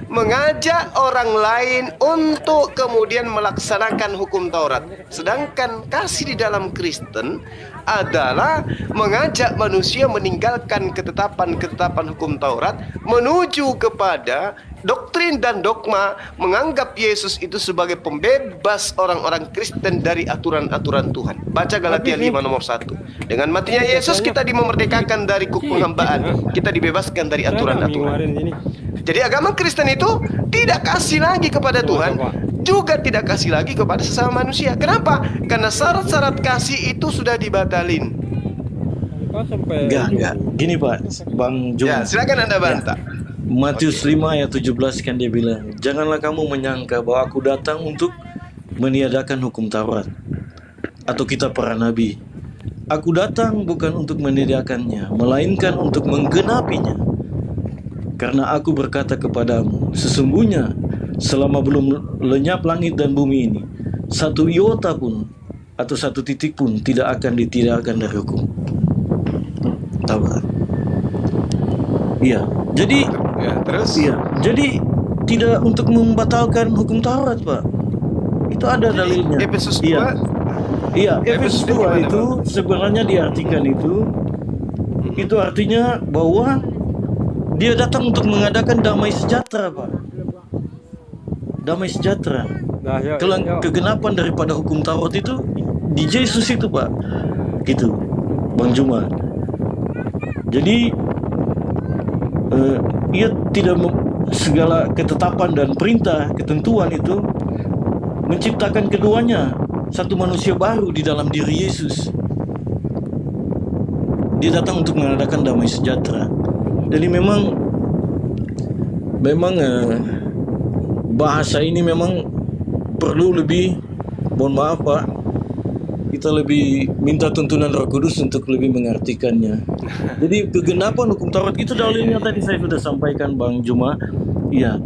mengajak orang lain untuk kemudian melaksanakan hukum Taurat. Sedangkan kasih di dalam Kristen adalah mengajak manusia meninggalkan ketetapan-ketetapan hukum Taurat menuju kepada doktrin dan dogma, menganggap Yesus itu sebagai pembebas orang-orang Kristen dari aturan-aturan Tuhan. Baca Galatia 5 nomor 1. Dengan matinya Yesus kita dimerdekakan dari penghambaan, kita dibebaskan dari aturan-aturan. Jadi agama Kristen itu tidak kasih lagi kepada Tuhan, juga tidak kasih lagi kepada sesama manusia. Kenapa? Karena syarat-syarat kasih itu sudah dibatalin. Enggak. Gini Pak, Bang Jum. Ya, silakan Anda bantah. Matius 5 ayat 17 kan dia bilang, janganlah kamu menyangka bahwa aku datang untuk meniadakan hukum Taurat atau kitab para nabi. Aku datang bukan untuk meniadakannya, melainkan untuk menggenapinya. Karena aku berkata kepadamu, sesungguhnya selama belum lenyap langit dan bumi ini, satu iota pun atau satu titik pun tidak akan ditidakkan dari hukum Taurat. Iya, jadi jadi tidak untuk membatalkan hukum Taurat, Pak. Itu ada dalilnya. Efesus 2 Iya, Efesus 2 itu sebenarnya diartikan itu artinya bahwa dia datang untuk mengadakan damai sejahtera, Pak. Damai sejahtera. Kegenapan daripada hukum Taurat itu di Yesus itu, Pak. Gitu, Bang Juma. Jadi ia tidak segala ketetapan dan perintah, ketentuan itu menciptakan keduanya, satu manusia baru di dalam diri Yesus. Dia datang untuk mengadakan damai sejahtera. Jadi memang bahasa ini memang perlu lebih, mohon maaf Pak, kita lebih minta tuntunan Roh Kudus untuk lebih mengartikannya. Jadi kegenapan hukum Taurat itu dalilnya tadi saya sudah sampaikan Bang Juma. Iya.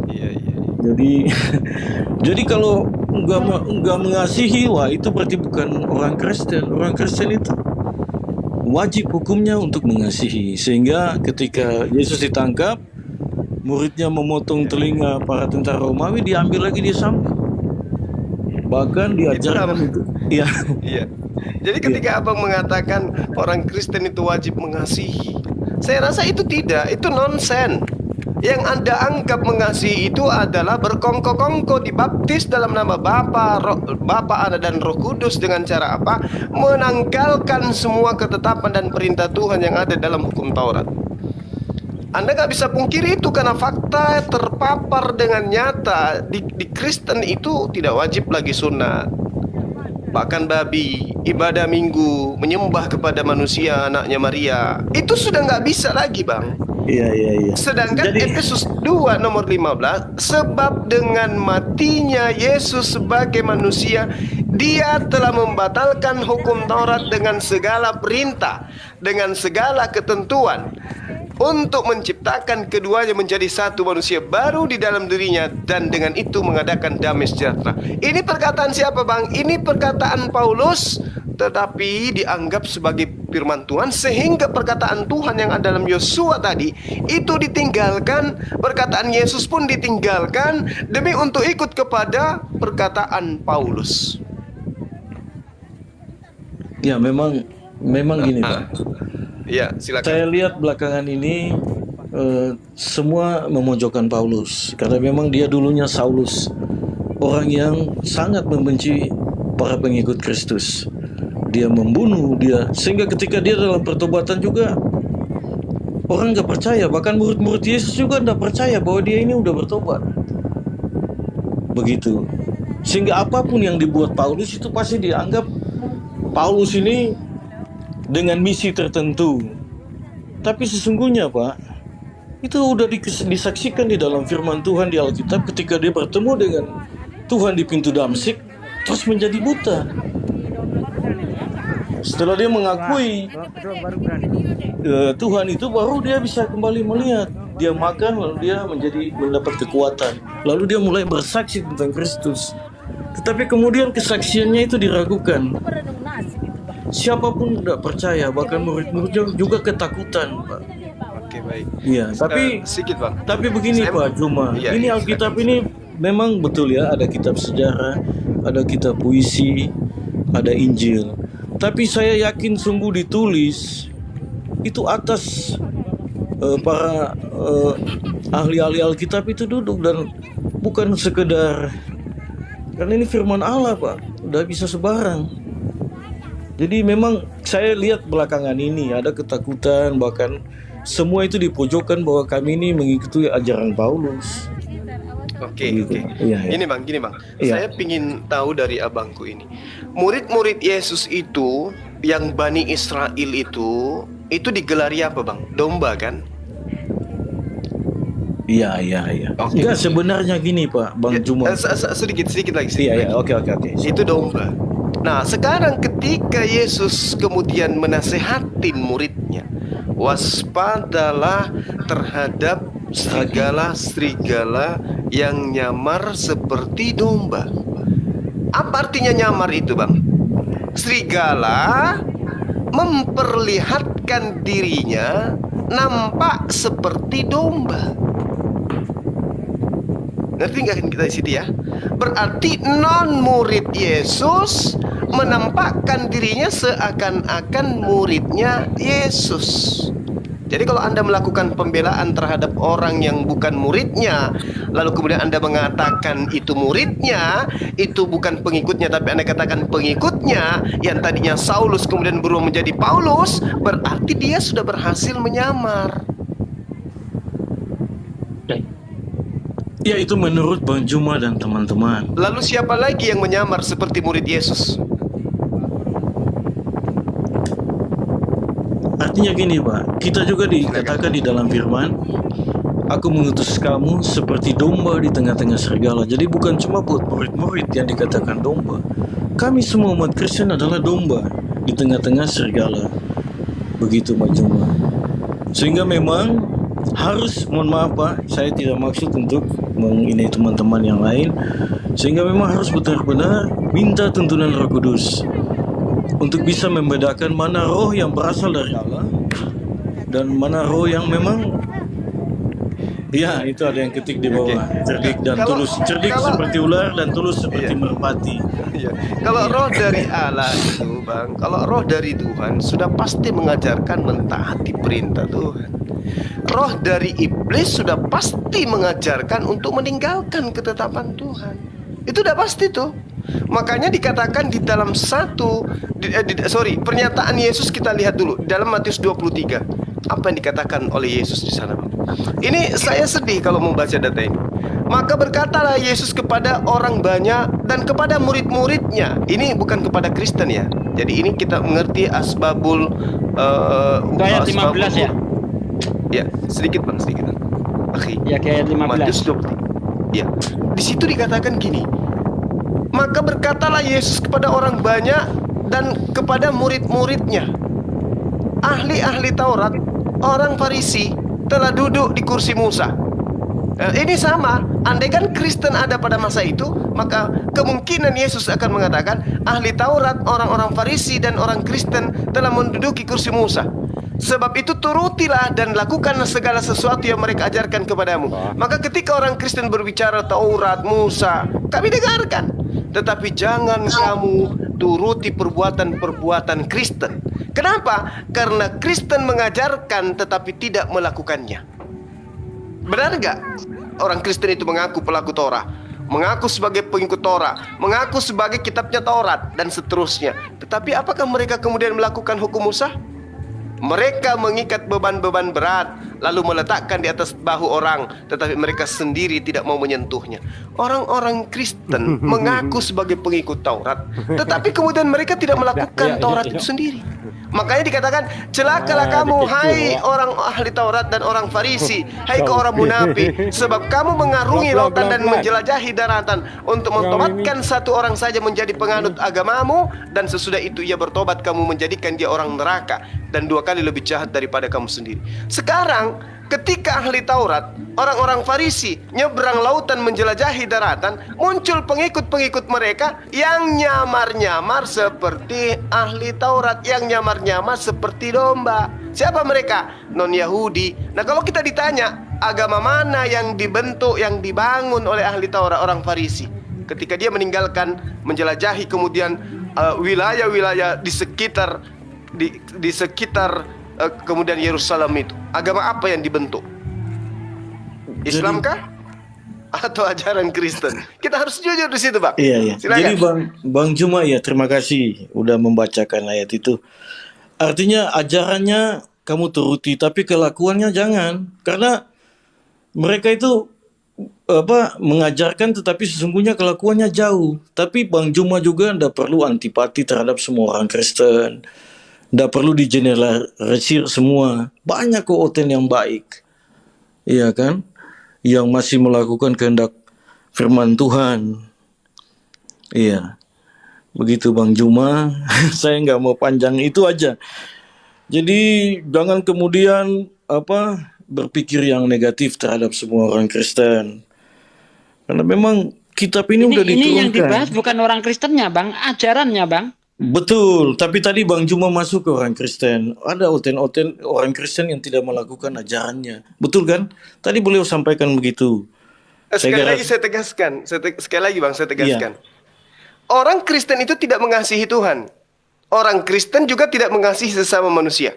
Jadi kalau nggak mengasihi, wah itu berarti bukan orang Kristen. Orang Kristen itu wajib hukumnya untuk mengasihi. Sehingga ketika Yesus ditangkap, muridnya memotong telinga para tentara Romawi, diambil lagi, dia sambut. Bahkan diajarkan itu. Iya. Jadi ketika Abang mengatakan orang Kristen itu wajib mengasihi, saya rasa itu tidak, itu nonsen. Yang Anda anggap mengasihi itu adalah berkongko-kongko, dibaptis dalam nama Bapa, Anak dan Roh Kudus dengan cara apa? Menanggalkan semua ketetapan dan perintah Tuhan yang ada dalam hukum Taurat. Anda nggak bisa pungkiri itu karena fakta terpapar dengan nyata. Di Kristen itu tidak wajib lagi sunat, bahkan babi, ibadah minggu, menyembah kepada manusia, anaknya Maria, itu sudah nggak bisa lagi, Bang. Iya. Sedangkan Efesus 2 nomor 15, sebab dengan matinya Yesus sebagai manusia, dia telah membatalkan hukum Taurat dengan segala perintah, dengan segala ketentuan, untuk menciptakan keduanya menjadi satu manusia baru di dalam dirinya, dan dengan itu mengadakan damai sejahtera. Ini perkataan siapa, Bang? Ini perkataan Paulus, tetapi dianggap sebagai firman Tuhan, sehingga perkataan Tuhan yang ada dalam Yosua tadi itu ditinggalkan, perkataan Yesus pun ditinggalkan demi untuk ikut kepada perkataan Paulus. Ya, memang gini, Pak. Ya, silakan. Saya lihat belakangan ini semua memojokkan Paulus, karena memang dia dulunya Saulus, orang yang sangat membenci para pengikut Kristus. Dia membunuh, sehingga ketika dia dalam pertobatan juga orang nggak percaya, bahkan murid-murid Yesus juga nggak percaya bahwa dia ini udah bertobat. Begitu, sehingga apapun yang dibuat Paulus itu pasti dianggap Paulus ini dengan misi tertentu. Tapi sesungguhnya, Pak, itu udah disaksikan di dalam firman Tuhan di Alkitab, ketika dia bertemu dengan Tuhan di pintu Damsyik, terus menjadi buta. Setelah dia mengakui Tuhan itu, baru dia bisa kembali melihat. Dia makan, lalu dia mendapat kekuatan. Lalu dia mulai bersaksi tentang Kristus. Tetapi kemudian kesaksiannya itu diragukan. Siapapun tidak percaya, bahkan murid-murid juga ketakutan, Pak. Oke, baik. Iya, tapi sedikit, Bang. Tapi begini, Pak Juma, ini Alkitab ini memang betul ya, ada kitab sejarah, ada kitab puisi, ada Injil. Tapi saya yakin sungguh ditulis itu atas para ahli-ahli Alkitab itu duduk, dan bukan sekedar, karena ini firman Allah, Pak, udah bisa sebarang. Jadi memang saya lihat belakangan ini ada ketakutan, bahkan semua itu dipojokkan bahwa kami ini mengikuti ajaran Paulus. Oke. Iya. Gini Bang. Iya. Saya pingin tahu dari abangku ini. Murid-murid Yesus itu, yang Bani Israel itu digelari apa, Bang? Domba kan? Iya. Oke. Enggak, sebenarnya gini, Pak, Bang Juma. Sedikit lagi. Iya. Oke. Itu domba. Nah, sekarang ketika Yesus kemudian menasehatin muridnya, waspadalah terhadap serigala yang nyamar seperti domba. Apa artinya nyamar itu, Bang? Serigala memperlihatkan dirinya nampak seperti domba. Ngerti nggak kita di situ ya? Berarti non-murid Yesus menampakkan dirinya seakan-akan muridnya Yesus. Jadi kalau Anda melakukan pembelaan terhadap orang yang bukan muridnya, lalu kemudian Anda mengatakan itu muridnya, itu bukan pengikutnya, tapi Anda katakan pengikutnya, yang tadinya Saulus kemudian berubah menjadi Paulus, berarti dia sudah berhasil menyamar. Ya, itu menurut Bang Juma dan teman-teman. Lalu siapa lagi yang menyamar seperti murid Yesus? Artinya gini Pak, kita juga dikatakan di dalam firman, aku mengutus kamu seperti domba di tengah-tengah serigala. Jadi bukan cuma buat murid-murid yang dikatakan domba. Kami semua umat Kristen adalah domba di tengah-tengah serigala. Begitu Pak Juma. Sehingga memang harus, mohon maaf Pak, saya tidak maksud untuk menginai teman-teman yang lain. Sehingga memang harus benar-benar minta tuntunan Roh Kudus untuk bisa membedakan mana roh yang berasal dari Allah dan mana roh yang memang, ya itu ada yang ketik di bawah, cerdik dan tulus. Cerdik seperti ular dan tulus seperti merpati. Kalau roh dari Allah itu Bang, kalau roh dari Tuhan sudah pasti mengajarkan mentaati perintah Tuhan. Roh dari iblis sudah pasti mengajarkan untuk meninggalkan ketetapan Tuhan. Itu udah pasti tuh. Makanya dikatakan di dalam pernyataan Yesus, kita lihat dulu dalam Matius 23. Apa yang dikatakan oleh Yesus di sana, Bang? Ini saya sedih kalau membaca data ini. Maka berkatalah Yesus kepada orang banyak dan kepada murid-muridnya. Ini bukan kepada Kristen ya. Jadi ini kita mengerti asbabul ayat 15 ya. Ya, sedikit Bang, sedikit. Akhi. Ya, kayak ayat 15. Matius 23. Ya. Di situ dikatakan gini. Maka berkatalah Yesus kepada orang banyak dan kepada murid-muridnya. Ahli-ahli Taurat, orang Farisi telah duduk di kursi Musa. Ini sama, andai kan Kristen ada pada masa itu, maka kemungkinan Yesus akan mengatakan ahli Taurat, orang-orang Farisi dan orang Kristen telah menduduki kursi Musa. Sebab itu turutilah dan lakukan segala sesuatu yang mereka ajarkan kepadamu. Maka ketika orang Kristen berbicara Taurat, Musa, kami dengarkan. Tetapi jangan kamu turuti perbuatan-perbuatan Kristen. Kenapa? Karena Kristen mengajarkan tetapi tidak melakukannya. Benar gak? Orang Kristen itu mengaku pelaku Torah, mengaku sebagai pengikut Torah, mengaku sebagai kitabnya Taurat, dan seterusnya. Tetapi apakah mereka kemudian melakukan hukum Musa? Mereka mengikat beban-beban berat, lalu meletakkan di atas bahu orang, tetapi mereka sendiri tidak mau menyentuhnya. Orang-orang Kristen mengaku sebagai pengikut Taurat, tetapi kemudian mereka tidak melakukan Taurat itu sendiri. Makanya dikatakan, celakalah kamu, hai orang ahli Taurat dan orang Farisi, hai ke orang munafik, sebab kamu mengarungi lautan dan menjelajahi daratan untuk mentobatkan satu orang saja menjadi penganut agamamu, dan sesudah itu ia bertobat, kamu menjadikan dia orang neraka dan 2 kali lebih jahat daripada kamu sendiri. Sekarang ketika ahli Taurat, orang-orang Farisi nyebrang lautan menjelajahi daratan, muncul pengikut-pengikut mereka yang nyamar-nyamar seperti ahli Taurat, yang nyamar-nyamar seperti domba. Siapa mereka? Non-Yahudi. Nah, kalau kita ditanya, agama mana yang dibentuk, yang dibangun oleh ahli Taurat, orang Farisi? Ketika dia meninggalkan menjelajahi kemudian wilayah-wilayah di sekitar kemudian Yerusalem itu, agama apa yang dibentuk? Islamkah atau ajaran Kristen? Kita harus jujur di situ, Bang. Iya. Silakan. Jadi Bang Juma, ya terima kasih udah membacakan ayat itu. Artinya ajarannya kamu turuti, tapi kelakuannya jangan. Karena mereka itu mengajarkan, tetapi sesungguhnya kelakuannya jauh. Tapi Bang Juma juga ndak perlu antipati terhadap semua orang Kristen. Nggak perlu digeneralisir semua. Banyak kok OTN yang baik, iya kan, yang masih melakukan kehendak firman Tuhan. Iya, begitu Bang Juma. Saya nggak mau panjang, itu aja. Jadi jangan kemudian berpikir yang negatif terhadap semua orang Kristen, karena memang kitab ini udah diturunkan. Ini yang dibahas bukan orang Kristennya, Bang, ajarannya, Bang. Betul, tapi tadi Bang Juma masuk ke orang Kristen. Ada oten-oten orang Kristen yang tidak melakukan ajarannya. Betul kan? Tadi beliau sampaikan begitu. Sekali lagi saya tegaskan, sekali lagi Bang, saya tegaskan. Orang Kristen itu tidak mengasihi Tuhan. Orang Kristen juga tidak mengasihi sesama manusia.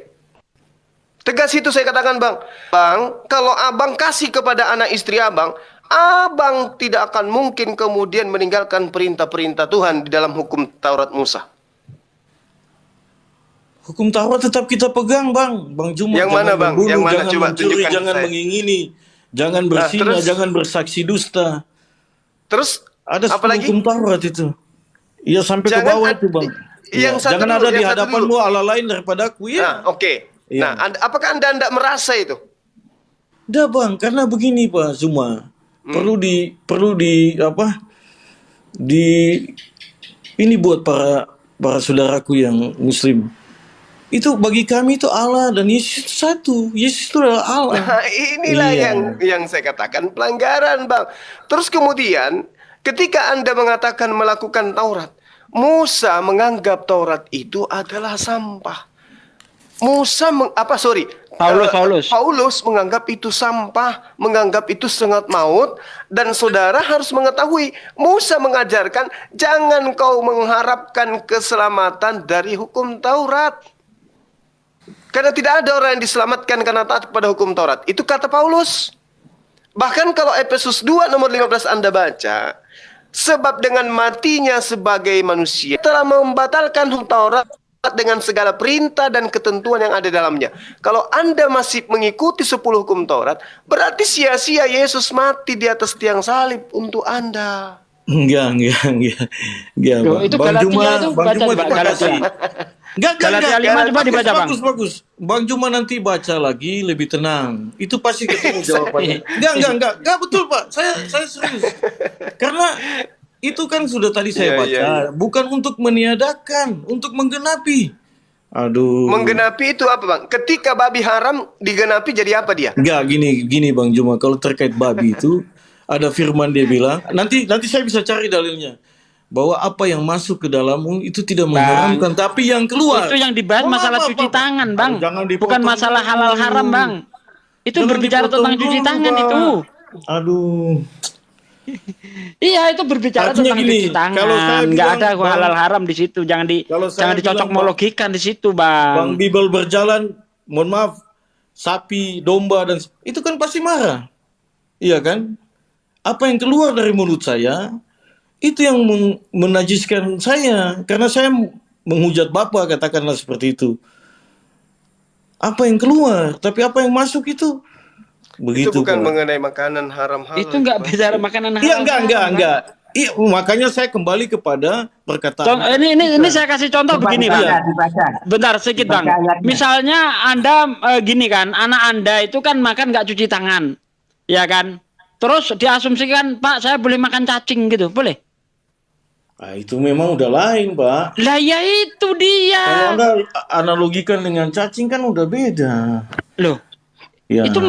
Tegas itu saya katakan Bang. Bang, kalau abang kasih kepada anak istri abang tidak akan mungkin kemudian meninggalkan perintah-perintah Tuhan di dalam hukum Taurat Musa. Hukum Taurat tetap kita pegang, Bang. Bang Juma. Yang mana, Bang? Membunuh, yang mana? jangan Coba mencuri, tunjukkan jangan saya. mengingini, jangan berzina, jangan bersaksi dusta. Terus ada apa lagi? hukum Taurat itu. Iya, sampai ke bawah itu, Bang. Jangan ada di hadapanmu Allah lain daripada aku, ya. Oke. Nah, apakah Anda merasa itu? Tidak, Bang, karena begini, Pak Zuma. Perlu ini buat para saudaraku yang muslim. Itu bagi kami itu Allah dan Yesus itu satu. Yesus itu adalah Allah. Nah, inilah yang saya katakan pelanggaran, Bang. Terus kemudian ketika Anda mengatakan melakukan Taurat, Musa menganggap Taurat itu adalah sampah. Paulus menganggap itu sampah, menganggap itu sengat maut, dan saudara harus mengetahui, Musa mengajarkan jangan kau mengharapkan keselamatan dari hukum Taurat. Karena tidak ada orang yang diselamatkan karena taat kepada hukum Taurat. Itu kata Paulus. Bahkan kalau Efesus 2 nomor 15 Anda baca, sebab dengan matinya sebagai manusia telah membatalkan hukum Taurat dengan segala perintah dan ketentuan yang ada dalamnya. Kalau Anda masih mengikuti 10 hukum Taurat, berarti sia-sia Yesus mati di atas tiang salib untuk Anda. Enggak. Loh, itu Galatia itu baca Pak, Galatia. Galatia 5 coba dibaca, Bang. Bagus. Bang Juma nanti baca lagi lebih tenang. Itu pasti ketemu jawabannya. Enggak betul, Pak. Saya serius. Karena itu kan sudah tadi saya baca, bukan untuk meniadakan, untuk menggenapi. Aduh. Menggenapi itu apa, Bang? Ketika babi haram digenapi jadi apa dia? Enggak, gini Bang Juma, kalau terkait babi itu ada firman dia bilang, nanti saya bisa cari dalilnya, bahwa apa yang masuk ke dalammu itu tidak mengharamkan, tapi yang keluar. Itu yang dibahas masalah cuci tangan, Bang. Bukan masalah halal haram, Bang. Itu berbicara tentang cuci tangan itu. Aduh. Iya, itu berbicara tentang cuci tangan. Nggak ada halal haram di situ. Jangan dicocok mologikan di situ, Bang. Bang Bible berjalan, mohon maaf, sapi, domba dan itu kan pasti marah. Iya kan? Apa yang keluar dari mulut saya itu yang menajiskan saya, karena saya menghujat Bapak, katakanlah seperti itu. Apa yang keluar, tapi apa yang masuk itu begitu. Itu bukan mengenai makanan haram-halal. Itu nggak bicara makanan haram. Iya, enggak. Iya, makanya saya kembali kepada perkataan. Ini saya kasih contoh begini, Bang. Bentar sedikit, Bang. Misalnya Anda gini kan, anak Anda itu kan makan nggak cuci tangan, ya kan? Terus diasumsikan, Pak, saya boleh makan cacing gitu, boleh? Nah, itu memang udah lain, Pak. Lah ya itu dia. Kalau Anda analogikan dengan cacing kan udah beda. Loh. Ya. Itu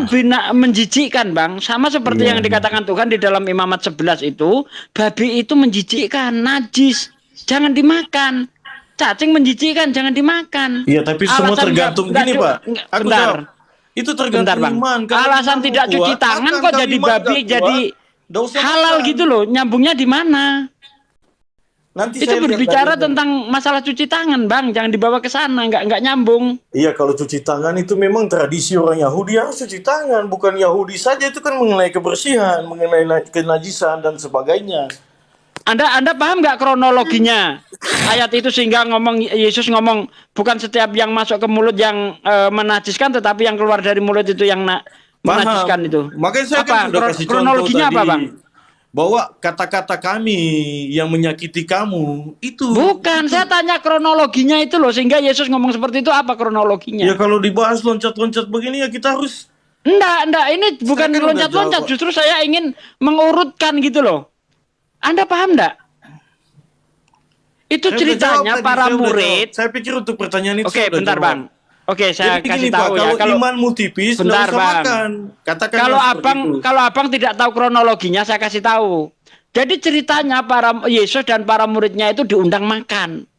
menjijikkan, Bang. Sama seperti yang dikatakan Tuhan di dalam Imamat 11 itu, babi itu menjijikkan, najis, jangan dimakan. Cacing menjijikkan, jangan dimakan. Iya, tapi semua tergantung gini, Pak. Bentar. Itu tergantung iman. Alasan tidak cuci tangan kok jadi babi, jadi halal gitu loh. Nyambungnya di mana? Nanti itu berbicara tentang masalah cuci tangan, Bang. Jangan dibawa ke sana, nggak nyambung. Iya, kalau cuci tangan itu memang tradisi orang Yahudi harus cuci tangan. Bukan Yahudi saja, itu kan mengenai kebersihan, mengenai kenajisan dan sebagainya. Anda paham nggak kronologinya ayat itu, sehingga Yesus ngomong bukan setiap yang masuk ke mulut yang menajiskan, tetapi yang keluar dari mulut itu yang menajiskan itu. Makanya saya kan sudah kasih kronologinya contoh apa, Bang? Bahwa kata-kata kami yang menyakiti kamu itu bukan, saya tanya kronologinya itu loh, sehingga Yesus ngomong seperti itu, apa kronologinya? Ya kalau dibahas loncat-loncat begini ya kita harus enggak, ini bukan loncat-loncat, justru saya ingin mengurutkan gitu loh. Anda paham enggak? Itu ceritanya para murid. Saya pikir untuk pertanyaan itu. Oke, bentar, Bang. Oke, saya kasih tahu ya. Kalau imanmu tipis, bentar, Bang. Kalau abang tidak tahu kronologinya, saya kasih tahu. Jadi ceritanya para Yesus dan para muridnya itu diundang makan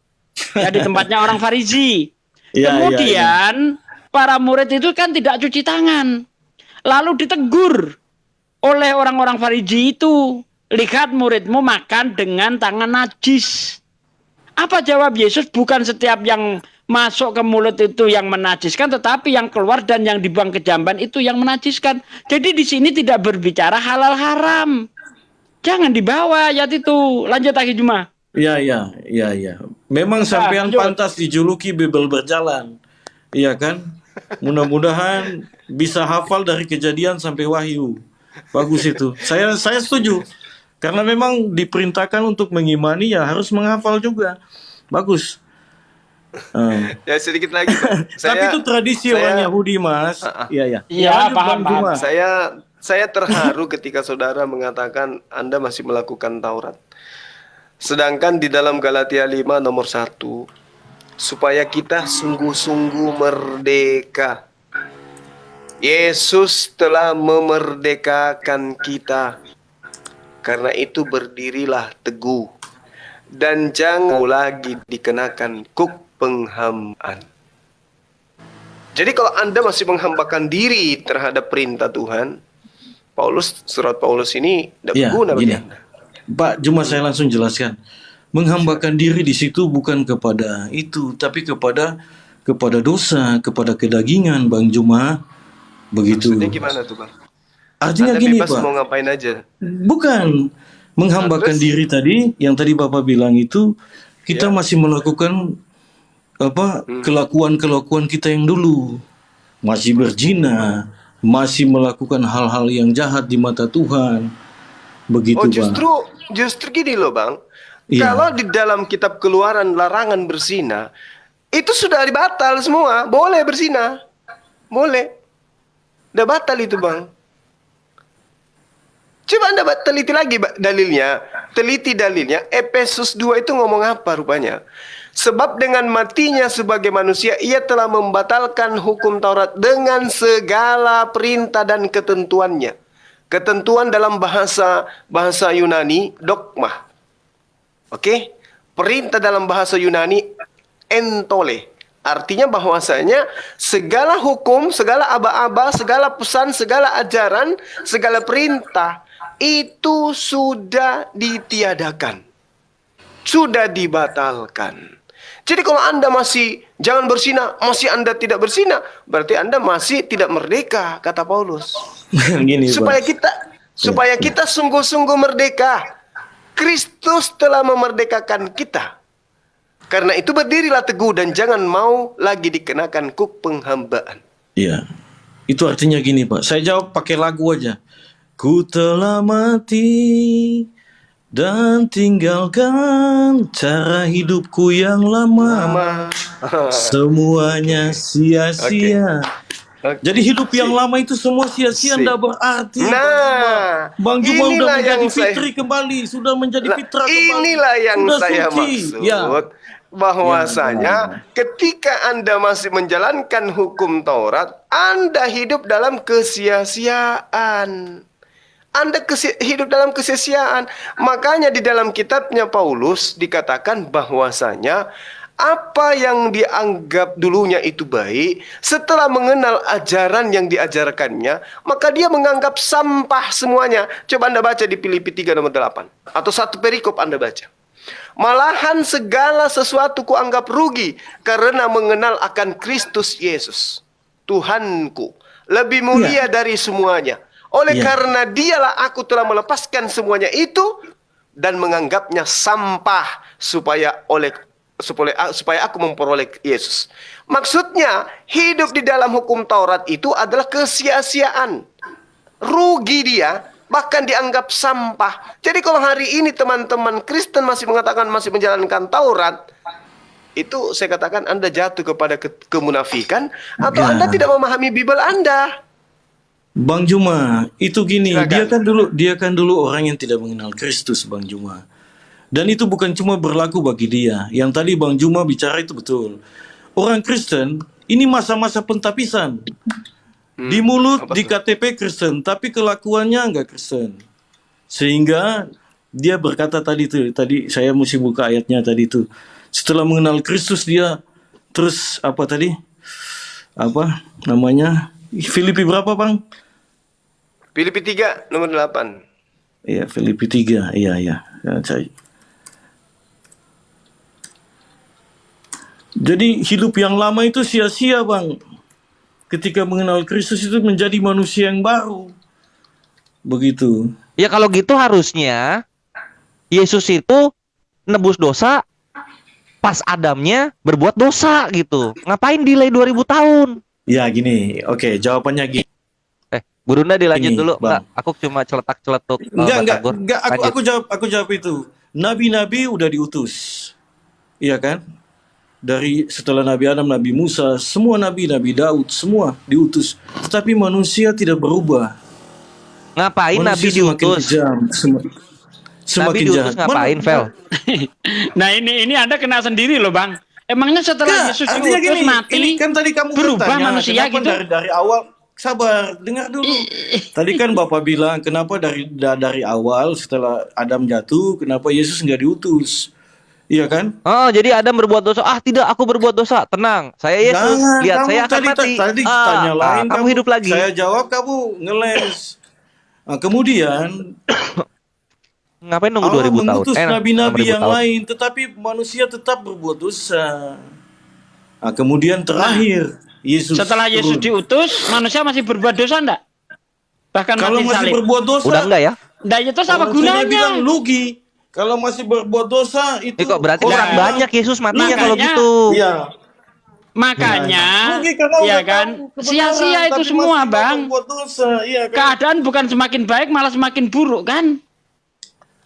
ya di tempatnya orang Farisi. Kemudian para murid itu kan tidak cuci tangan, lalu ditegur. oleh orang-orang Farisi itu. Lihat muridmu makan dengan tangan najis. Apa jawab Yesus? Bukan setiap yang masuk ke mulut itu yang menajiskan, tetapi yang keluar dan yang dibuang ke jamban itu yang menajiskan. Jadi di sini tidak berbicara halal haram. Jangan dibawa ayat itu. Lanjut lagi Juma. Ya. Memang sampean pantas dijuluki Bibel berjalan. Iya kan? Mudah-mudahan bisa hafal dari Kejadian sampai Wahyu. Bagus itu. Saya setuju. Karena memang diperintahkan untuk mengimani ya harus menghafal juga. Bagus. Ya sedikit lagi, Pak. Tapi itu tradisi orang Yahudi, Mas. Iya. Iya, paham. Saya terharu ketika saudara mengatakan Anda masih melakukan Taurat. Sedangkan di dalam Galatia 5 nomor 1, supaya kita sungguh-sungguh merdeka. Yesus telah memerdekakan kita. Karena itu berdirilah teguh dan jangan lagi dikenakan kuk penghambaan. Jadi kalau Anda masih menghambakan diri terhadap perintah Tuhan, surat Paulus ini tidak berguna bagi Anda. Pak, cuma saya langsung jelaskan. Menghambakan diri di situ bukan kepada itu, tapi kepada dosa, kepada kedagingan, Bang Juma. Begitu. Maksudnya gimana tuh, Bang? Artinya Anda gini, bebas Pak. mau ngapain aja. Bukan. Menghambakan diri tadi, yang tadi Bapak bilang itu, kita masih melakukan kelakuan-kelakuan kita yang dulu. Masih berzina, masih melakukan hal-hal yang jahat di mata Tuhan. Begitu, Pak. Justru gini loh, Bang. Iya. Kalau di dalam kitab Keluaran larangan berzina, itu sudah dibatal semua. Boleh berzina. Boleh. Udah batal itu, Bang. Coba Anda teliti lagi dalilnya. Teliti dalilnya. Efesus 2 itu ngomong apa rupanya? Sebab dengan matinya sebagai manusia, ia telah membatalkan hukum Taurat dengan segala perintah dan ketentuannya. Ketentuan dalam bahasa Yunani, dogma. Oke? Perintah dalam bahasa Yunani, entole. Artinya bahwasanya segala hukum, segala aba-aba, segala pesan, segala ajaran, segala perintah itu sudah ditiadakan. Sudah dibatalkan. Jadi kalau Anda masih jangan berzina, masih Anda tidak berzina, berarti Anda masih tidak merdeka, kata Paulus. Gini, supaya kita sungguh-sungguh merdeka. Kristus telah memerdekakan kita. Karena itu berdirilah teguh dan jangan mau lagi dikenakan kuk penghambaan. Iya. Itu artinya gini, Pak. Saya jawab pakai lagu aja. Ku telah mati dan tinggalkan cara hidupku yang lama. Semuanya sia-sia. Jadi hidup yang lama itu semua sia-sia, tidak berarti. Bang Juma sudah menjadi fitri kembali, sudah menjadi fitrah kembali. Inilah yang saya maksud. Bahwasanya ketika Anda masih menjalankan hukum Taurat, Anda hidup dalam kesia-siaan. Anda hidup dalam kesia-siaan. Makanya di dalam kitabnya Paulus dikatakan bahwasanya apa yang dianggap dulunya itu baik, setelah mengenal ajaran yang diajarkannya, maka dia menganggap sampah semuanya. Coba Anda baca di Filipi 3 nomor 8. Atau satu perikop Anda baca. Malahan segala sesuatu kuanggap rugi karena mengenal akan Kristus Yesus, Tuhanku, lebih mulia dari semuanya. Oleh karena dialah aku telah melepaskan semuanya itu dan menganggapnya sampah supaya aku memperoleh Yesus. Maksudnya hidup di dalam hukum Taurat itu adalah kesia-siaan. Rugi dia, bahkan dianggap sampah. Jadi kalau hari ini teman-teman Kristen masih mengatakan masih menjalankan Taurat, itu saya katakan Anda jatuh kepada kemunafikan atau Anda tidak memahami Bible Anda. Bang Juma, itu gini, dia kan dulu orang yang tidak mengenal Kristus, Bang Juma. Dan itu bukan cuma berlaku bagi dia. Yang tadi Bang Juma bicara itu betul. Orang Kristen, ini masa-masa pentapisan. Di mulut, di KTP Kristen, tapi kelakuannya enggak Kristen. Sehingga dia berkata tadi saya mesti buka ayatnya tadi itu. Setelah mengenal Kristus dia terus Filipi berapa, Bang? Filipi 3 nomor 8. Iya, Filipi 3. Iya. Ya, saya. Jadi hidup yang lama itu sia-sia, Bang. Ketika mengenal Kristus itu menjadi manusia yang baru. Begitu. Ya kalau gitu harusnya Yesus itu nebus dosa pas Adamnya berbuat dosa gitu. Ngapain delay 2000 tahun? Ya gini, oke, jawabannya gini. Bu Runda dilanjut Ini, dulu, Bang. Mbak. Aku cuma celetak-celetuk. Enggak, Batagor. aku jawab itu. Nabi-nabi udah diutus. Iya kan? Dari setelah Nabi Adam, Nabi Musa, semua nabi, Nabi Daud, semua diutus. Tetapi manusia tidak berubah. Ngapain Manusia Nabi semakin diutus? kejam, semakin Nabi diutus jahat. ngapain, Vel? Nah ini Anda kena sendiri loh Bang. Emangnya setelah Yesus Artinya diutus gini, mati, ini kan tadi kamu berubah bertanya, manusia kenapa gitu? dari awal. Sabar, dengar dulu. Tadi kan Bapak bilang, kenapa dari awal setelah Adam jatuh, kenapa Yesus nggak diutus? Iya kan? Oh, jadi Adam berbuat dosa. Ah, tidak, aku berbuat dosa. Tenang, saya Yesus. Jangan, Lihat, kamu saya akan mati. Tadi tanya lain, kamu hidup lagi. Saya jawab, kamu ngeles. Nah, kemudian Ngapain nunggu Allah 2000 tahun? mengutus nabi-nabi 6000 yang tahun. lain, tetapi manusia tetap berbuat dosa. Nah, kemudian terakhir Yesus Setelah Yesus turun. diutus, manusia masih berbuat dosa enggak? Bahkan Kalau mati masih salib. berbuat dosa, Udah enggak ya? Nah itu apa orang Cina bilang gunanya? lugi. Kalau masih berbuat dosa itu Kok berarti orang kurang banyak Yesus matinya Makanya- kalau gitu. Iya. Makanya, Rugi karena ya udah kan, tahu kebenaran, sia-sia itu tapi semua masih Bang. berbuat dosa, iya kan? Keadaan bukan semakin baik, malah semakin buruk kan?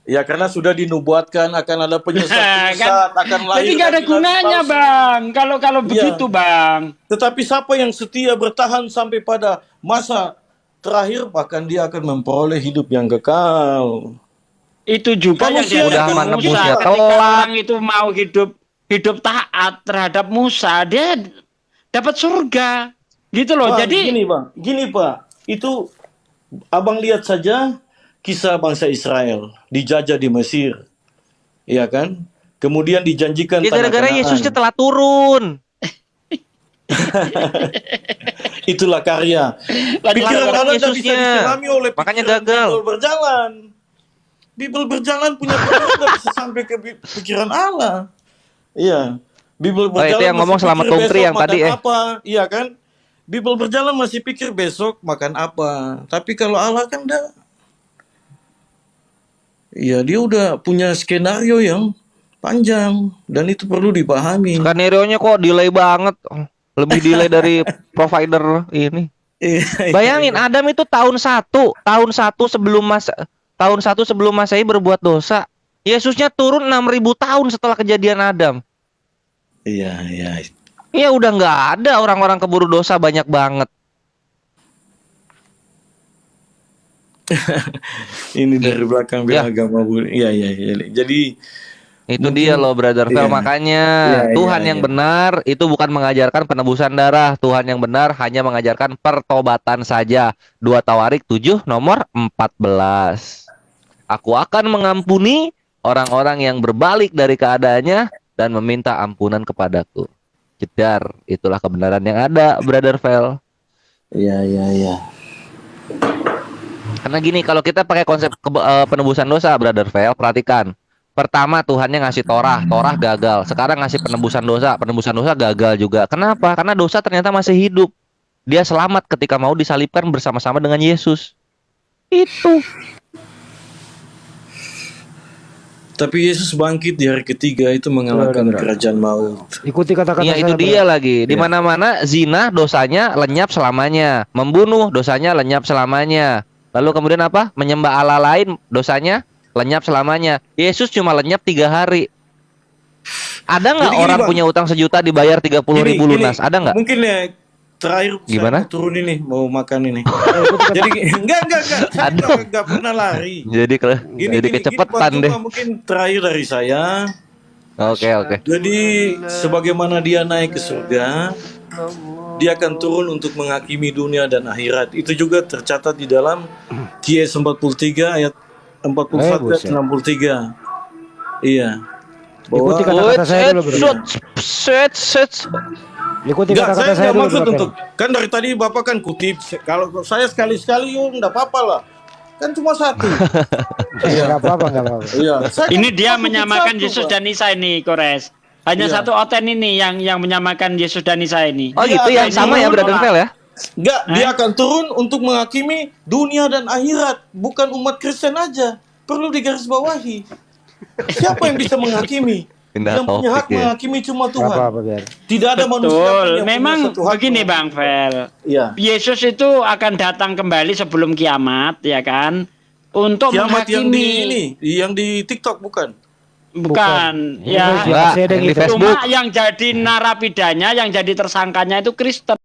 Ya karena sudah dinubuatkan akan ada penyesat-penyesat, Kan? akan lahir. Jadi nggak ada nabi-nabi gunanya palsu. Bang. Kalau Iya. begitu Bang. Tetapi siapa yang setia bertahan sampai pada masa terakhir, bahkan dia akan memperoleh hidup yang kekal. Itu juga yang Manusia udah diajarkan menebus Musa. ya, Ketika telat. orang itu mau hidup taat terhadap Musa, dia dapat surga. Gitu loh. Bang, Jadi gini Pak, itu abang lihat saja kisah bangsa Israel dijajah di Mesir, iya kan? Kemudian dijanjikan Ya tanah gara-gara Kanaan. Yesusnya telah turun. Itulah karya. Telah Pikiran turun Anda tidak bisa Yesusnya. diselami oleh Makanya pikiran gagal. Bible berjalan. Bible berjalan punya pikiran tidak bisa sampai ke pikiran Allah. Iya. Bible Oh, berjalan itu yang ngomong masih Selamat pikir Tungtri besok yang tadi, makan apa, iya kan? Bible berjalan masih pikir besok makan apa. Tapi kalau Allah kan enggak. Iya, dia udah punya skenario yang panjang dan itu perlu dipahami. Skenario-nya kok delay banget. Lebih delay dari provider ini. Bayangin Adam itu tahun 1 sebelum Masehi berbuat dosa. Yesusnya turun 6000 tahun setelah kejadian Adam. Iya. Ya udah nggak ada, orang-orang keburu dosa banyak banget. Ini dari belakang Ya. agama Bu. Iya. Jadi Itu dia loh brother Vel. Iya. Makanya Iya, Tuhan iya, yang iya. benar itu bukan mengajarkan penebusan darah. Tuhan yang benar hanya mengajarkan pertobatan saja. 2 Tawarik 7 nomor 14. Aku akan mengampuni orang-orang yang berbalik dari keadaannya dan meminta ampunan kepadaku. Jedar, itulah kebenaran yang ada brother Vel. Iya. Karena gini, kalau kita pakai konsep penebusan dosa, brother Vel, perhatikan. Pertama Tuhannya ngasih Torah gagal. Sekarang ngasih penebusan dosa gagal juga. Kenapa? Karena dosa ternyata masih hidup. Dia selamat ketika mau disalibkan bersama-sama dengan Yesus. Itu. Tapi Yesus bangkit di hari ketiga itu mengalahkan kerajaan maut. Ikuti kata-kata Iya, itu saya, dia bro. lagi. Di mana-mana zina dosanya lenyap selamanya. Membunuh dosanya lenyap selamanya. Lalu kemudian apa? Menyembah Allah lain dosanya lenyap selamanya. Yesus cuma lenyap 3 hari. Ada nggak Jadi gini, orang Bang. punya utang sejuta dibayar 30.000 lunas? Ada nggak? Mungkin ya terakhir Gimana? saya mau turun ini mau makan ini. Jadi enggak. Saya Aduh. enggak pernah lari. Jadi jadi kecepetan Pak deh. Juma, mungkin terakhir dari saya. Oke. Jadi sebagaimana dia naik ke surga, dia akan turun untuk menghakimi dunia dan akhirat. Itu juga tercatat di dalam Q.S. 43 ayat 41 buset. 63. Iya. Ikuti Bahwa kata-kata saya dulu, bro. Set. Ikuti Enggak, kata-kata saya saya nggak dulu. maksud Bro. untuk kan dari tadi Bapak kan kutip. Kalau saya sekali-sekali enggak apa-apa lah. Kan cuma satu. Enggak apa-apa, enggak apa-apa. Iya. Ini dia kutip menyamakan satu, Yesus Pak. dan Isa ini, Kores. Hanya Iya. satu oten ini yang menyamakan Yesus dan Isa ini. Oh gitu yang sama ya Brother Fel ya? Enggak, dia akan turun untuk menghakimi dunia dan akhirat, bukan umat Kristen aja. Perlu digarisbawahi. Siapa yang bisa menghakimi? Pindah Yang punya hak topik ya. menghakimi cuma Tuhan. Apa-apa biar. Tidak ada manusia pun Betul. yang Memang punya satu hak begini menghakimi. Bang Fel. Iya. Yesus itu akan datang kembali sebelum kiamat, ya kan? Untuk Kiamat yang di menghakimi. ini, yang di TikTok bukan? Bukan. Ini Ya. Enggak, saya ada yang di gitu. Facebook. Cuma yang jadi narapidanya, yang jadi tersangkanya itu Kristen.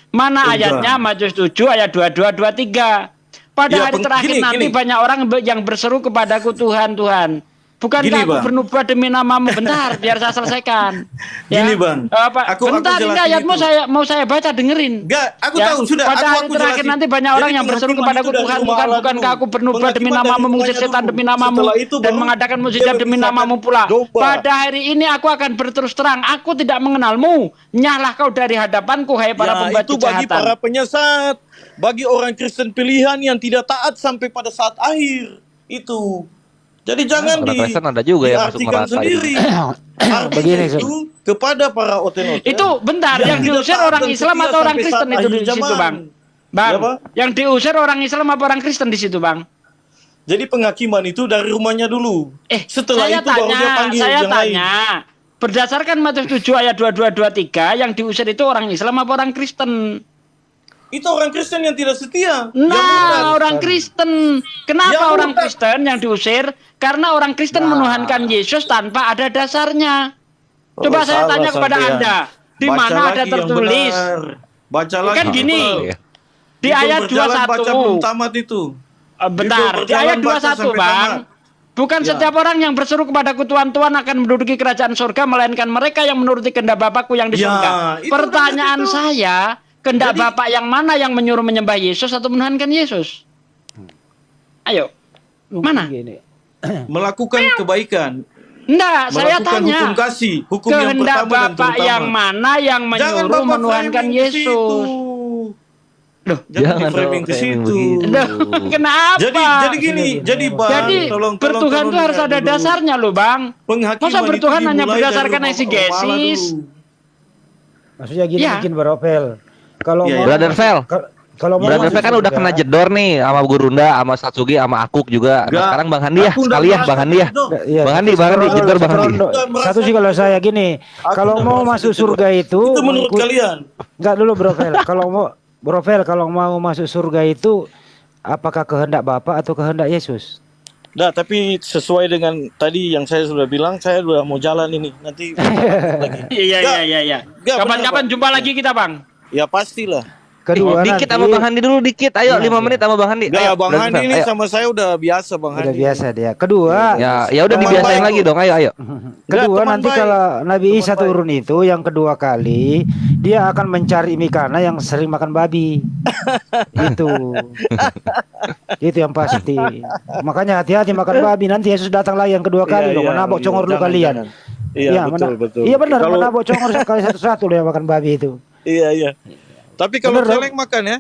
Mana Enggak. ayatnya? Matius 7 ayat 22 23. Pada Ya, hari terakhir gini, nanti gini. banyak orang yang berseru kepadaku, Tuhan, Tuhan. Bukankah Gini, aku Bang. bernubuat demi namamu? Bentar, biar saya selesaikan. Gini, Bang. Aku bentar, ini jelasin ayatmu itu. mau saya baca, dengerin. Enggak, aku Ya, tahu sudah. pada hari aku terakhir jelasin. nanti banyak orang Jadi yang berseru penghakiman kepadaku, itu dari Tuhan, rumah Tuhan, Allah bukankah dulu. aku bernubuat demi Penghakiman namamu, dari mengusir rumahnya setan dulu. demi namamu, Setelah itu dan baru mengadakan dia mukjizat demi memisahkan namamu pula. domba. Pada hari ini aku akan berterus terang, aku tidak mengenalmu. Nyahlah kau dari hadapanku, hai para pembuat itu bagi kejahatan. para penyesat, bagi orang Kristen pilihan yang tidak taat sampai pada saat akhir. Itu. Jadi jangan Orang Kristen ada juga yang masuk diartikan neraka sendiri. Artinya Begini, itu kepada para oten-oten. Itu bentar, yang tidak diusir taat orang dan Islam setia atau orang sampai Kristen saat itu di akhir situ, zaman. Bang? Bang, Ya, Pak? yang diusir orang Islam apa orang Kristen di situ, Bang? Jadi penghakiman itu dari rumahnya dulu. Setelah saya itu baru dia panggil saya yang lain. tanya. Berdasarkan Matius 7 ayat 22-23, yang diusir itu orang Islam apa orang Kristen? Itu orang Kristen yang tidak setia. Nah, orang Kristen. Kenapa Yang orang murtad. Kristen yang diusir? Karena orang Kristen menuhankan Yesus tanpa ada dasarnya. Coba saya tanya kepada Anda, di mana ada tertulis? Baca lagi. Kan gini, di Bible ayat berjalan, baca belum 21. tamat itu. Bentar, Bible di ayat berjalan, baca 21, sampai Bang. tamat. Bukan Ya. setiap orang yang berseru kepadaku Tuhan-Tuhan akan menduduki kerajaan surga, melainkan mereka yang menuruti kehendak Bapakku yang di Ya, surga. itu Pertanyaan kan itu. saya, kehendak Jadi- Bapak yang mana yang menyuruh menyembah Yesus atau menuhankan Yesus? Ayo, mana? Gini. Melakukan kebaikan. Enggak, saya Melakukan tanya. hukum kasih. Hukum yang Kehendak pertama dan Bapak terutama. yang mana yang Jangan menyuruh Bapak menuhankan framing ke situ. Yesus? Loh, Jangan di framing ke situ. Loh, kenapa? Jadi gini, jadi Bang, Jadi bertuhan itu harus ada dasarnya loh, Bang. Penghakiman Masa bertuhan itu hanya dimulai berdasarkan dari rumah kepala eksegesis? dulu. Maksudnya gini Ya. mungkin Baropel. Kalau Iya, mau Brother Fel. kalau mau Brother masuk Fel kan udah surga, kena jedor nih sama Gurunda, sama Satsugi, sama Akuk juga. Nah, Enggak. sekarang Bang Handi ya, Aku udah sekali ya merasa Bang Handi ya. jedor. Iya, Bang Handi, jedor Bang Handi. Satu sih kalau saya gini, kalau udah mau merasa masuk jedor. surga itu menurut mengikut- kalian. Enggak dulu Bro Fel, kalau mau masuk surga itu apakah kehendak Bapak atau kehendak Yesus? Nah, tapi sesuai dengan tadi yang saya sudah bilang, saya udah mau jalan ini. Nanti lagi. Iya. Enggak, Kapan-kapan benar, jumpa lagi kita, Bang. Ya pastilah. Kedua Dikit nanti sama Bang Handi dulu dikit. Ayo 5 menit sama Bang Handi. Enggak, Ayo, Bang Brother Handi Fel, ini ayo. sama saya udah biasa, Bang udah Handi. biasa dia. Kedua, Ya udah Teman dibiasain baik lagi kok. dong. Ayo. kedua teman nanti baik. kalau Nabi Teman Isa baik. turun itu yang kedua kali dia akan mencari Mikana yang sering makan babi. Itu. Itu yang pasti. Makanya hati-hati makan babi, nanti Yesus datang lagi yang kedua kali Iya, loh, iya, menabok iya, congor lu jangan, kalian. jangan. Iya, betul. Iya benar, Kalau- menabok congor sekali satu-satu loh yang makan babi itu. Iya. Tapi kalau Bener, dong. celeng makan ya?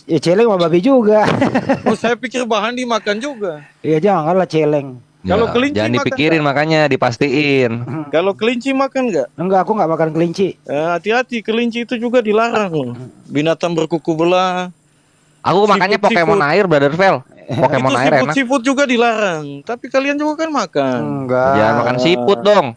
Ya celeng sama babi juga. Oh, saya pikir Bang Handi makan juga. Iya janganlah celeng. Kalau Ya, kelinci jangan makan dipikirin makanya dipastiin. Kalau kelinci makan nggak? Enggak, aku nggak makan kelinci. Hati-hati, kelinci itu juga dilarang loh. Binatang berkuku belah. Aku makannya Seafood, Pokemon seafood. air, Brother Fel. Pokemon Itu air enak. seafood juga dilarang. Tapi kalian juga kan makan. Enggak. Jangan makan siput dong.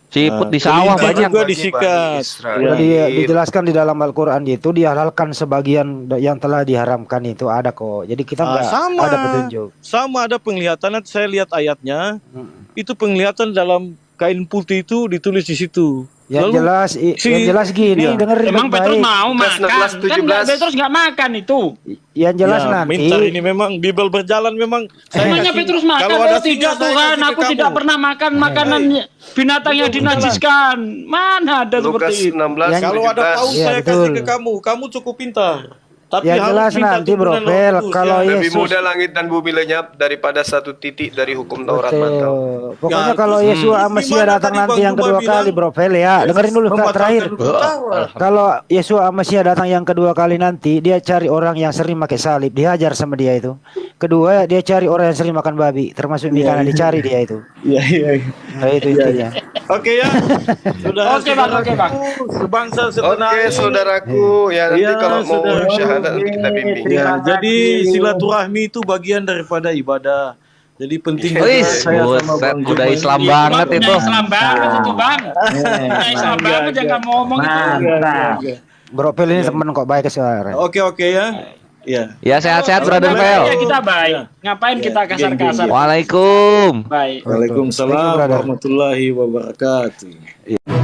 Siput di sawah kelinci banyak. juga disikat. Udah dijelaskan di dalam Al-Quran itu dihalalkan sebagian yang telah diharamkan itu ada kok. Jadi kita nggak Sama. ada petunjuk. Sama ada penglihatan. Saya lihat ayatnya. Itu penglihatan dalam kain putih itu ditulis di situ. Yang Lalu yang jelas gini, Iya. dengerin Emang baik-baik. Petrus mau makan? Kan Petrus nggak makan itu. Yang jelas Ya, nanti. minta ini memang Bible berjalan memang. Emangnya Petrus makan? Kalau Oh ada tidak singa, saya Tuhan, kasih ke aku kamu. tidak pernah makan makanan binatang yang dinajiskan. Mana ada Lukas seperti itu? 16 Kalau ada paus Iya, saya betul. kasih ke kamu. Kamu cukup pintar. Tapi Ya harus jelas minta nanti tuntunan Bro Roh Pel, Kudus, kalau ya. Lebih Yesus mudah langit dan bumi lenyap daripada satu titik dari hukum Taurat mantap. betul. Pokoknya Ya, kalau terus Yesua gimana Mesia datang tadi nanti Bang yang Juma kedua bilang, kali Bro Pel ya. Dengerin dulu Kak, membatalkan terakhir. hukum Taurat. Kalau Yesua Mesia datang yang kedua kali nanti, dia cari orang yang sering pakai salib, dihajar sama dia itu. Kedua, dia cari orang yang sering makan babi, termasuk Mikana, dicari dia itu. Iya, iya. Nah, itu intinya. Oke ya. Oke, Bang, oke, Bang. Sebangsa setanah Oke, air. saudaraku, ya nanti Iya, kalau mau saudaraku. syahadat nanti kita bimbing. Ya, jadi silaturahmi itu bagian daripada ibadah. Jadi penting Wih, saya sama buset, Bang udah Juma Islam ini. banget Udah itu. Islam banget itu, Bang. Udah Islam banget yang kamu ngomong itu. Bro Pel ini teman kok baik sekarang. Oke ya. Ya. Ya sehat-sehat Brother Pel. Ya kita baik. Ngapain kita kasar-kasar? Waalaikumsalam. Baik. Waalaikumsalam Thank you, brother. warahmatullahi wabarakatuh.